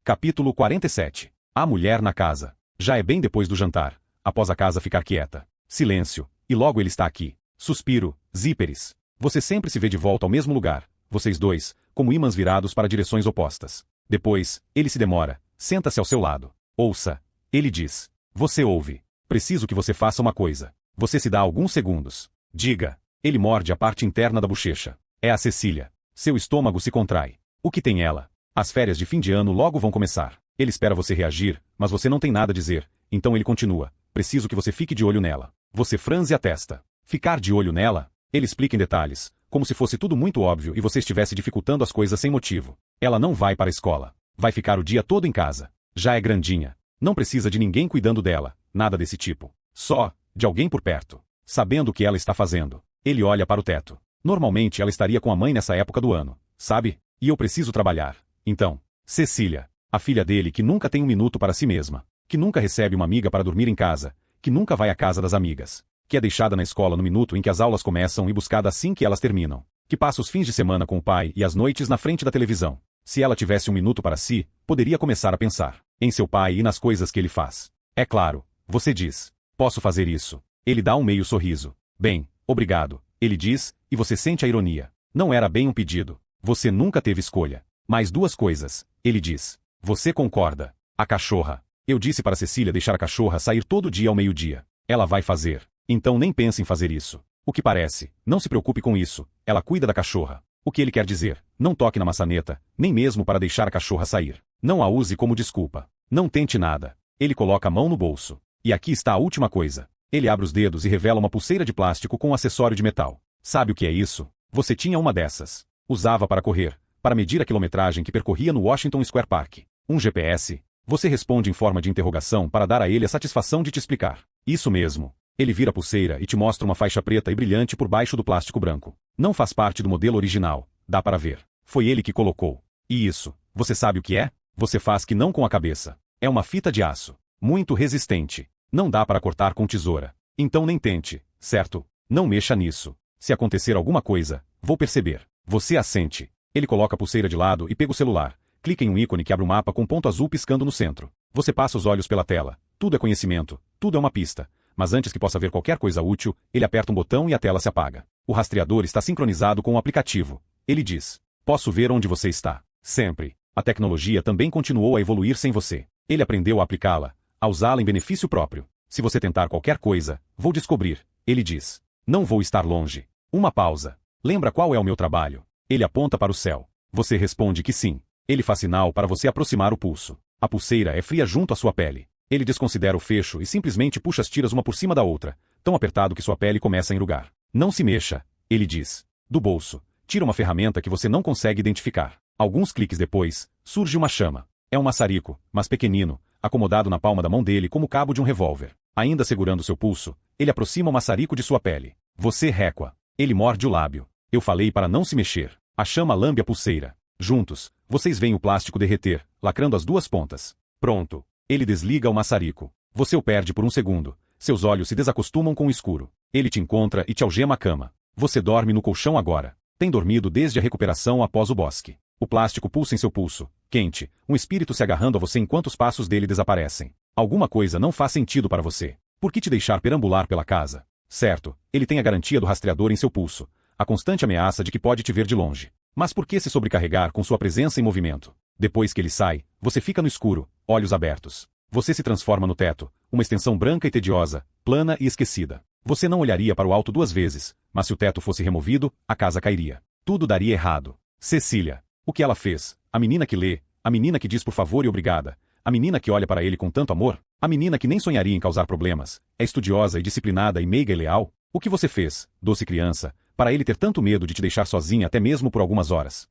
Capítulo 47. A mulher na casa. Já é bem depois do jantar, após a casa ficar quieta. Silêncio, e logo ele está aqui. Suspiro, zíperes. Você sempre se vê de volta ao mesmo lugar, vocês dois, como ímãs virados para direções opostas. Depois, ele se demora, senta-se ao seu lado. Ouça. Ele diz. Você ouve. Preciso que você faça uma coisa. Você se dá alguns segundos. Diga. Ele morde a parte interna da bochecha. É a Cecília. Seu estômago se contrai. O que tem ela? As férias de fim de ano logo vão começar. Ele espera você reagir, mas você não tem nada a dizer. Então ele continua. Preciso que você fique de olho nela. Você franze a testa. Ficar de olho nela? Ele explica em detalhes, como se fosse tudo muito óbvio e você estivesse dificultando as coisas sem motivo. Ela não vai para a escola. Vai ficar o dia todo em casa. Já é grandinha. Não precisa de ninguém cuidando dela, nada desse tipo. Só, de alguém por perto. Sabendo o que ela está fazendo. Ele olha para o teto. Normalmente ela estaria com a mãe nessa época do ano, sabe? E eu preciso trabalhar. Então, Cecília, a filha dele que nunca tem um minuto para si mesma, que nunca recebe uma amiga para dormir em casa, que nunca vai à casa das amigas, que é deixada na escola no minuto em que as aulas começam e buscada assim que elas terminam, que passa os fins de semana com o pai e as noites na frente da televisão. Se ela tivesse um minuto para si, poderia começar a pensar em seu pai e nas coisas que ele faz. É claro, você diz, posso fazer isso. Ele dá um meio sorriso. Bem, obrigado, ele diz, e você sente a ironia. Não era bem um pedido. Você nunca teve escolha. Mais 2 coisas, ele diz. Você concorda. A cachorra. Eu disse para Cecília deixar a cachorra sair todo dia ao meio-dia. Ela vai fazer. Então nem pense em fazer isso. O que parece, não se preocupe com isso, ela cuida da cachorra. O que ele quer dizer? Não toque na maçaneta, nem mesmo para deixar a cachorra sair. Não a use como desculpa. Não tente nada. Ele coloca a mão no bolso. E aqui está a última coisa. Ele abre os dedos e revela uma pulseira de plástico com um acessório de metal. Sabe o que é isso? Você tinha uma dessas. Usava para correr, para medir a quilometragem que percorria no Washington Square Park. Um GPS? Você responde em forma de interrogação para dar a ele a satisfação de te explicar. Isso mesmo. Ele vira a pulseira e te mostra uma faixa preta e brilhante por baixo do plástico branco. Não faz parte do modelo original, dá para ver. Foi ele que colocou. E isso, você sabe o que é? Você faz que não com a cabeça. É uma fita de aço. Muito resistente. Não dá para cortar com tesoura. Então nem tente, certo? Não mexa nisso. Se acontecer alguma coisa, vou perceber. Você assente. Ele coloca a pulseira de lado e pega o celular. Clica em um ícone que abre um mapa com um ponto azul piscando no centro. Você passa os olhos pela tela. Tudo é conhecimento. Tudo é uma pista. Mas antes que possa ver qualquer coisa útil, ele aperta um botão e a tela se apaga. O rastreador está sincronizado com o aplicativo. Ele diz: posso ver onde você está. Sempre. A tecnologia também continuou a evoluir sem você. Ele aprendeu a aplicá-la, a usá-la em benefício próprio. Se você tentar qualquer coisa, vou descobrir. Ele diz: não vou estar longe. Uma pausa. Lembra qual é o meu trabalho? Ele aponta para o céu. Você responde que sim. Ele faz sinal para você aproximar o pulso. A pulseira é fria junto à sua pele. Ele desconsidera o fecho e simplesmente puxa as tiras uma por cima da outra, tão apertado que sua pele começa a enrugar. Não se mexa, ele diz. Do bolso, tira uma ferramenta que você não consegue identificar. Alguns cliques depois, surge uma chama. É um maçarico, mas pequenino, acomodado na palma da mão dele como o cabo de um revólver. Ainda segurando seu pulso, ele aproxima o maçarico de sua pele. Você recua. Ele morde o lábio. Eu falei para não se mexer. A chama lambe a pulseira. Juntos, vocês veem o plástico derreter, lacrando as duas pontas. Pronto. Ele desliga o maçarico. Você o perde por um segundo. Seus olhos se desacostumam com o escuro. Ele te encontra e te algema a cama. Você dorme no colchão agora. Tem dormido desde a recuperação após o bosque. O plástico pulsa em seu pulso, quente, um espírito se agarrando a você enquanto os passos dele desaparecem. Alguma coisa não faz sentido para você. Por que te deixar perambular pela casa? Certo, ele tem a garantia do rastreador em seu pulso, a constante ameaça de que pode te ver de longe. Mas por que se sobrecarregar com sua presença em movimento? Depois que ele sai, você fica no escuro, olhos abertos. Você se transforma no teto, uma extensão branca e tediosa, plana e esquecida. Você não olharia para o alto duas vezes, mas se o teto fosse removido, a casa cairia. Tudo daria errado. Cecília. O que ela fez? A menina que lê, a menina que diz por favor e obrigada, a menina que olha para ele com tanto amor, a menina que nem sonharia em causar problemas, é estudiosa e disciplinada e meiga e leal. O que você fez, doce criança, para ele ter tanto medo de te deixar sozinha até mesmo por algumas horas?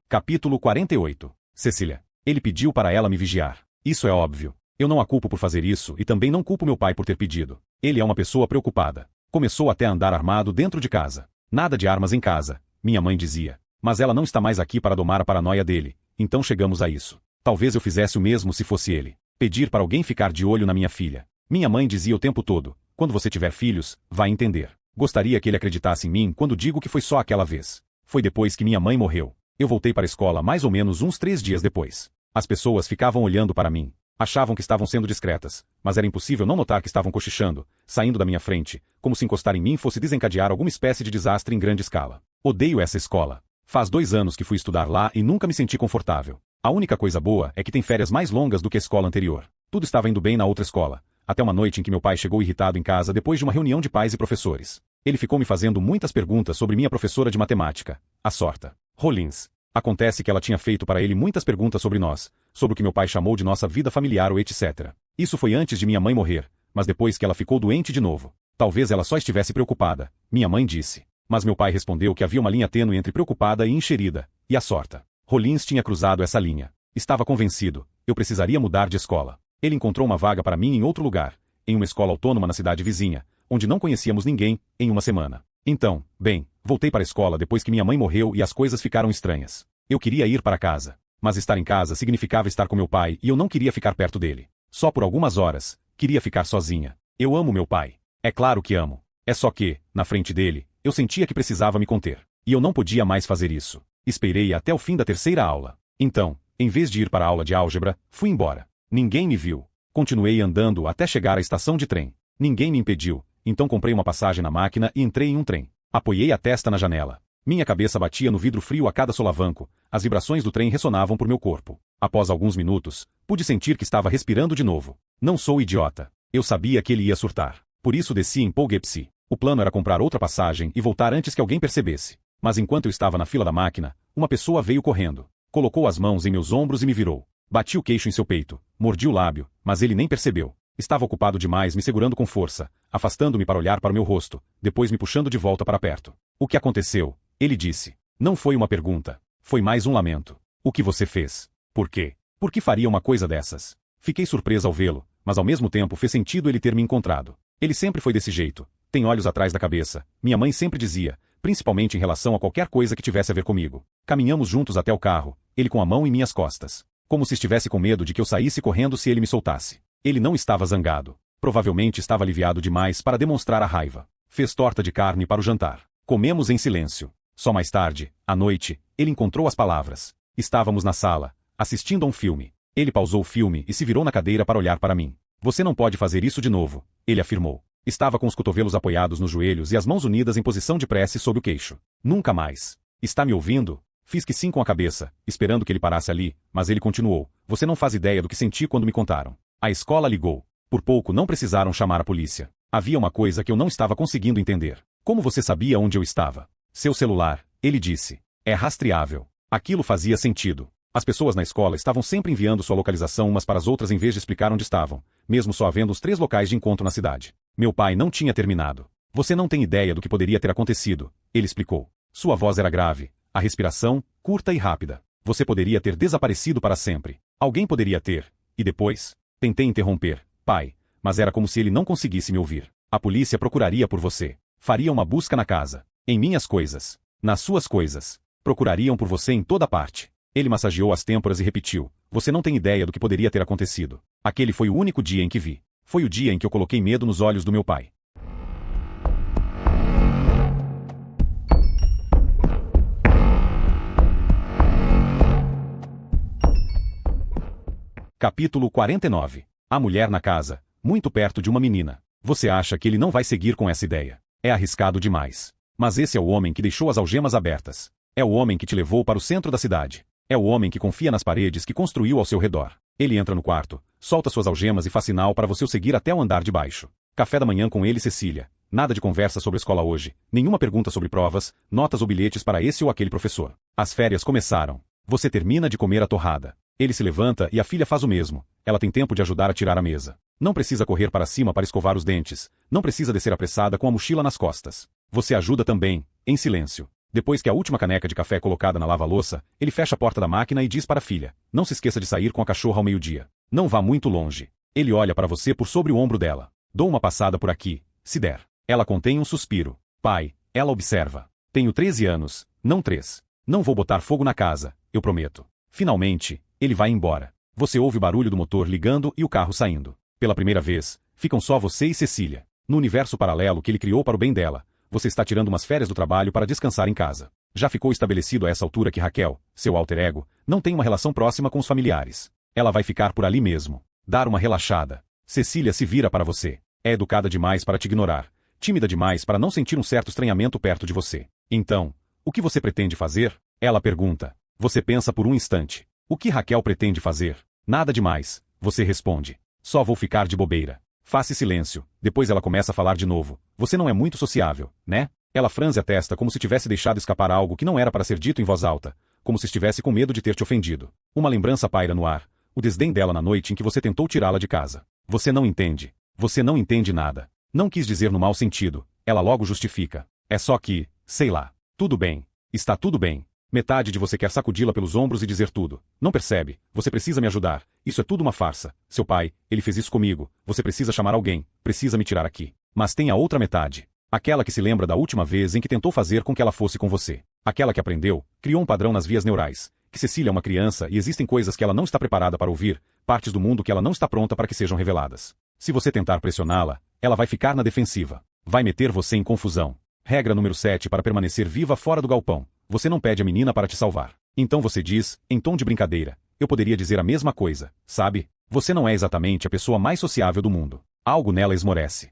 Capítulo 48. Cecília. Ele pediu para ela me vigiar. Isso é óbvio. Eu não a culpo por fazer isso e também não culpo meu pai por ter pedido. Ele é uma pessoa preocupada. Começou até a andar armado dentro de casa. Nada de armas em casa, minha mãe dizia. Mas ela não está mais aqui para domar a paranoia dele, então chegamos a isso. Talvez eu fizesse o mesmo se fosse ele. Pedir para alguém ficar de olho na minha filha. Minha mãe dizia o tempo todo: quando você tiver filhos, vai entender. Gostaria que ele acreditasse em mim quando digo que foi só aquela vez. Foi depois que minha mãe morreu. Eu voltei para a escola mais ou menos uns 3 dias depois. As pessoas ficavam olhando para mim. Achavam que estavam sendo discretas, mas era impossível não notar que estavam cochichando, saindo da minha frente, como se encostar em mim fosse desencadear alguma espécie de desastre em grande escala. Odeio essa escola. Faz 2 anos que fui estudar lá e nunca me senti confortável. A única coisa boa é que tem férias mais longas do que a escola anterior. Tudo estava indo bem na outra escola, até uma noite em que meu pai chegou irritado em casa depois de uma reunião de pais e professores. Ele ficou me fazendo muitas perguntas sobre minha professora de matemática, a Sorta Rollins. Acontece que ela tinha feito para ele muitas perguntas sobre nós, sobre o que meu pai chamou de nossa vida familiar ou etc. Isso foi antes de minha mãe morrer, mas depois que ela ficou doente de novo. Talvez ela só estivesse preocupada, minha mãe disse. Mas meu pai respondeu que havia uma linha tênue entre preocupada e encherida, e a Sorta Rollins tinha cruzado essa linha. Estava convencido, eu precisaria mudar de escola. Ele encontrou uma vaga para mim em outro lugar, em uma escola autônoma na cidade vizinha, onde não conhecíamos ninguém, em uma semana. Então, bem, voltei para a escola depois que minha mãe morreu e as coisas ficaram estranhas. Eu queria ir para casa. Mas estar em casa significava estar com meu pai e eu não queria ficar perto dele. Só por algumas horas, queria ficar sozinha. Eu amo meu pai. É claro que amo. É só que, na frente dele, eu sentia que precisava me conter. E eu não podia mais fazer isso. Esperei até o fim da 3ª aula. Então, em vez de ir para a aula de álgebra, fui embora. Ninguém me viu. Continuei andando até chegar à estação de trem. Ninguém me impediu, então comprei uma passagem na máquina e entrei em um trem. Apoiei a testa na janela. Minha cabeça batia no vidro frio a cada solavanco, as vibrações do trem ressonavam por meu corpo. Após alguns minutos, pude sentir que estava respirando de novo. Não sou idiota. Eu sabia que ele ia surtar. Por isso desci em Poughkeepsie. O plano era comprar outra passagem e voltar antes que alguém percebesse. Mas enquanto eu estava na fila da máquina, uma pessoa veio correndo. Colocou as mãos em meus ombros e me virou. Bati o queixo em seu peito, mordi o lábio, mas ele nem percebeu. Estava ocupado demais me segurando com força, afastando-me para olhar para o meu rosto, depois me puxando de volta para perto. O que aconteceu? Ele disse. Não foi uma pergunta. Foi mais um lamento. O que você fez? Por quê? Por que faria uma coisa dessas? Fiquei surpresa ao vê-lo, mas ao mesmo tempo fez sentido ele ter me encontrado. Ele sempre foi desse jeito. Tem olhos atrás da cabeça. Minha mãe sempre dizia, principalmente em relação a qualquer coisa que tivesse a ver comigo. Caminhamos juntos até o carro, ele com a mão em minhas costas. como se estivesse com medo de que eu saísse correndo se ele me soltasse. Ele não estava zangado. Provavelmente estava aliviado demais para demonstrar a raiva. Fez torta de carne para o jantar. Comemos em silêncio. Só mais tarde, à noite, ele encontrou as palavras. Estávamos na sala, assistindo a um filme. Ele pausou o filme e se virou na cadeira para olhar para mim. Você não pode fazer isso de novo, ele afirmou. Estava com os cotovelos apoiados nos joelhos e as mãos unidas em posição de prece sob o queixo. Nunca mais. Está me ouvindo? Fiz que sim com a cabeça, esperando que ele parasse ali, mas ele continuou. Você não faz ideia do que senti quando me contaram. A escola ligou. Por pouco não precisaram chamar a polícia. Havia uma coisa que eu não estava conseguindo entender. Como você sabia onde eu estava? Seu celular, ele disse. É rastreável. Aquilo fazia sentido. As pessoas na escola estavam sempre enviando sua localização umas para as outras em vez de explicar onde estavam, mesmo só havendo os 3 locais de encontro na cidade. Meu pai não tinha terminado. Você não tem ideia do que poderia ter acontecido, ele explicou. Sua voz era grave, a respiração, curta e rápida. Você poderia ter desaparecido para sempre. Alguém poderia ter. E depois? Tentei interromper, pai, mas era como se ele não conseguisse me ouvir. A polícia procuraria por você. Faria uma busca na casa. Em minhas coisas. Nas suas coisas. Procurariam por você em toda parte. Ele massageou as têmporas e repetiu. Você não tem ideia do que poderia ter acontecido. Aquele foi o único dia em que vi. Foi o dia em que eu coloquei medo nos olhos do meu pai. Capítulo 49. A mulher na casa, muito perto de uma menina. Você acha que ele não vai seguir com essa ideia? É arriscado demais. Mas esse é o homem que deixou as algemas abertas. É o homem que te levou para o centro da cidade. É o homem que confia nas paredes que construiu ao seu redor. Ele entra no quarto, solta suas algemas e faz sinal para você o seguir até o andar de baixo. Café da manhã com ele e Cecília. Nada de conversa sobre a escola hoje. Nenhuma pergunta sobre provas, notas ou bilhetes para esse ou aquele professor. As férias começaram. Você termina de comer a torrada. Ele se levanta e a filha faz o mesmo. Ela tem tempo de ajudar a tirar a mesa. Não precisa correr para cima para escovar os dentes. Não precisa descer apressada com a mochila nas costas. Você ajuda também, em silêncio. Depois que a última caneca de café é colocada na lava-louça, ele fecha a porta da máquina e diz para a filha, não se esqueça de sair com a cachorra ao meio-dia. Não vá muito longe. Ele olha para você por sobre o ombro dela. Dou uma passada por aqui, se der. Ela contém um suspiro. Pai, ela observa. Tenho 13 anos, não 3. Não vou botar fogo na casa, eu prometo. Finalmente, ele vai embora. Você ouve o barulho do motor ligando e o carro saindo. Pela primeira vez, ficam só você e Cecília. No universo paralelo que ele criou para o bem dela, você está tirando umas férias do trabalho para descansar em casa. Já ficou estabelecido a essa altura que Raquel, seu alter ego, não tem uma relação próxima com os familiares. Ela vai ficar por ali mesmo. Dar uma relaxada. Cecília se vira para você. É educada demais para te ignorar. Tímida demais para não sentir um certo estranhamento perto de você. Então, o que você pretende fazer? Ela pergunta. Você pensa por um instante. O que Raquel pretende fazer? Nada demais. Você responde. Só vou ficar de bobeira. Faça silêncio. Depois ela começa a falar de novo. Você não é muito sociável, né? Ela franze a testa como se tivesse deixado escapar algo que não era para ser dito em voz alta. Como se estivesse com medo de ter te ofendido. Uma lembrança paira no ar. O desdém dela na noite em que você tentou tirá-la de casa. Você não entende. Você não entende nada. Não quis dizer no mau sentido. Ela logo justifica. É só que, sei lá. Tudo bem. Está tudo bem. Metade de você quer sacudi-la pelos ombros e dizer tudo. Não percebe. Você precisa me ajudar. Isso é tudo uma farsa. Seu pai, ele fez isso comigo. Você precisa chamar alguém. Precisa me tirar aqui. Mas tem a outra metade. Aquela que se lembra da última vez em que tentou fazer com que ela fosse com você. Aquela que aprendeu, criou um padrão nas vias neurais. Que Cecília é uma criança e existem coisas que ela não está preparada para ouvir, partes do mundo que ela não está pronta para que sejam reveladas. Se você tentar pressioná-la, ela vai ficar na defensiva. Vai meter você em confusão. Regra número 7 para permanecer viva fora do galpão. Você não pede a menina para te salvar. Então você diz, em tom de brincadeira, eu poderia dizer a mesma coisa, sabe? Você não é exatamente a pessoa mais sociável do mundo. Algo nela esmorece.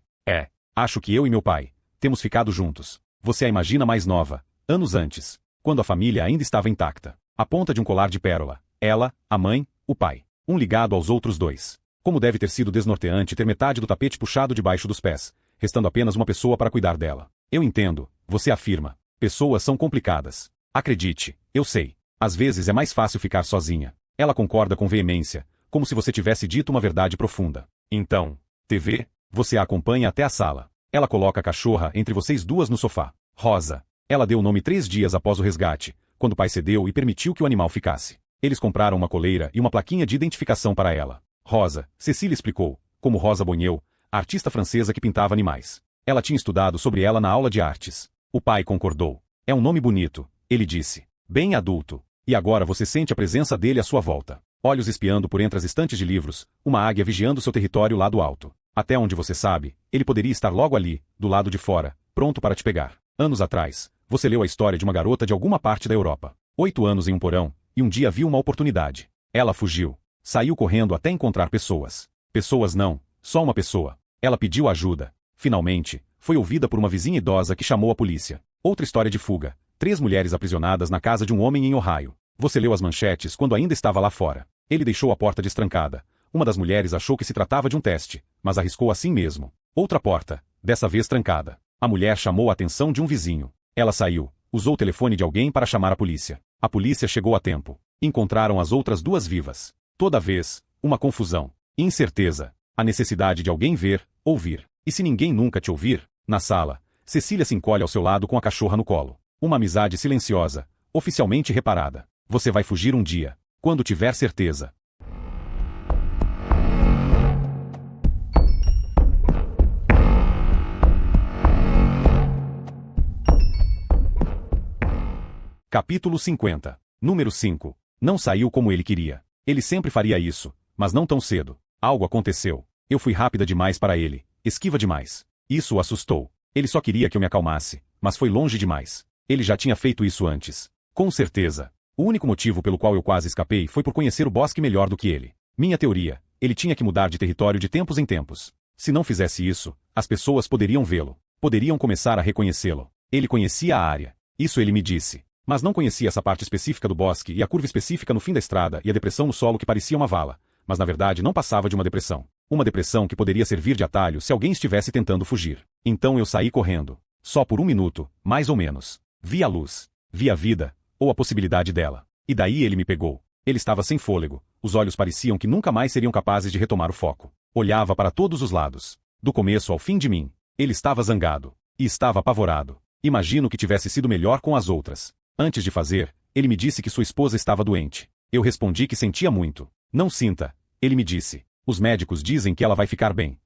Acho que eu e meu pai temos ficado juntos. Você a imagina mais nova, anos antes, quando a família ainda estava intacta. A ponta de um colar de pérola. Ela, a mãe, o pai. Um ligado aos outros dois. Como deve ter sido desnorteante ter metade do tapete puxado debaixo dos pés, restando apenas uma pessoa para cuidar dela. Eu entendo, você afirma. Pessoas são complicadas. Acredite, eu sei. Às vezes é mais fácil ficar sozinha. Ela concorda com veemência, como se você tivesse dito uma verdade profunda. Então, TV, você a acompanha até a sala. Ela coloca a cachorra entre vocês duas no sofá. Rosa. Ela deu o nome 3 dias após o resgate, quando o pai cedeu e permitiu que o animal ficasse. Eles compraram uma coleira e uma plaquinha de identificação para ela. Rosa, Cecília explicou, como Rosa Bonheur, a artista francesa que pintava animais. Ela tinha estudado sobre ela na aula de artes. O pai concordou. É um nome bonito, ele disse. Bem adulto. E agora você sente a presença dele à sua volta. Olhos espiando por entre as estantes de livros, uma águia vigiando seu território lá do alto. Até onde você sabe, ele poderia estar logo ali, do lado de fora, pronto para te pegar. Anos atrás, você leu a história de uma garota de alguma parte da Europa. 8 anos em um porão, e um dia viu uma oportunidade. Ela fugiu. Saiu correndo até encontrar pessoas. Pessoas não, só uma pessoa. Ela pediu ajuda. Finalmente, foi ouvida por uma vizinha idosa que chamou a polícia. Outra história de fuga. 3 mulheres aprisionadas na casa de um homem em Ohio. Você leu as manchetes quando ainda estava lá fora. Ele deixou a porta destrancada. Uma das mulheres achou que se tratava de um teste, mas arriscou assim mesmo. Outra porta, dessa vez trancada. A mulher chamou a atenção de um vizinho. Ela saiu, usou o telefone de alguém para chamar a polícia. A polícia chegou a tempo. Encontraram as outras 2 vivas. Toda vez, uma confusão. Incerteza. A necessidade de alguém ver, ouvir. E se ninguém nunca te ouvir? Na sala, Cecília se encolhe ao seu lado com a cachorra no colo. Uma amizade silenciosa, oficialmente reparada. Você vai fugir um dia, quando tiver certeza. Capítulo 50. Número 5. Não saiu como ele queria. Ele sempre faria isso, mas não tão cedo. Algo aconteceu. Eu fui rápida demais para ele, esquiva demais. Isso o assustou. Ele só queria que eu me acalmasse, mas foi longe demais. Ele já tinha feito isso antes. Com certeza. O único motivo pelo qual eu quase escapei foi por conhecer o bosque melhor do que ele. Minha teoria, ele tinha que mudar de território de tempos em tempos. Se não fizesse isso, as pessoas poderiam vê-lo. Poderiam começar a reconhecê-lo. Ele conhecia a área. Isso ele me disse. Mas não conhecia essa parte específica do bosque e a curva específica no fim da estrada e a depressão no solo que parecia uma vala. Mas na verdade não passava de uma depressão. Uma depressão que poderia servir de atalho se alguém estivesse tentando fugir. Então eu saí correndo. Só por 1 minuto, mais ou menos. Vi a luz. Vi a vida, ou a possibilidade dela. E daí ele me pegou. Ele estava sem fôlego. Os olhos pareciam que nunca mais seriam capazes de retomar o foco. Olhava para todos os lados. Do começo ao fim de mim. Ele estava zangado. E estava apavorado. Imagino que tivesse sido melhor com as outras. Antes de fazer, ele me disse que sua esposa estava doente. Eu respondi que sentia muito. Não sinta, ele me disse. Os médicos dizem que ela vai ficar bem.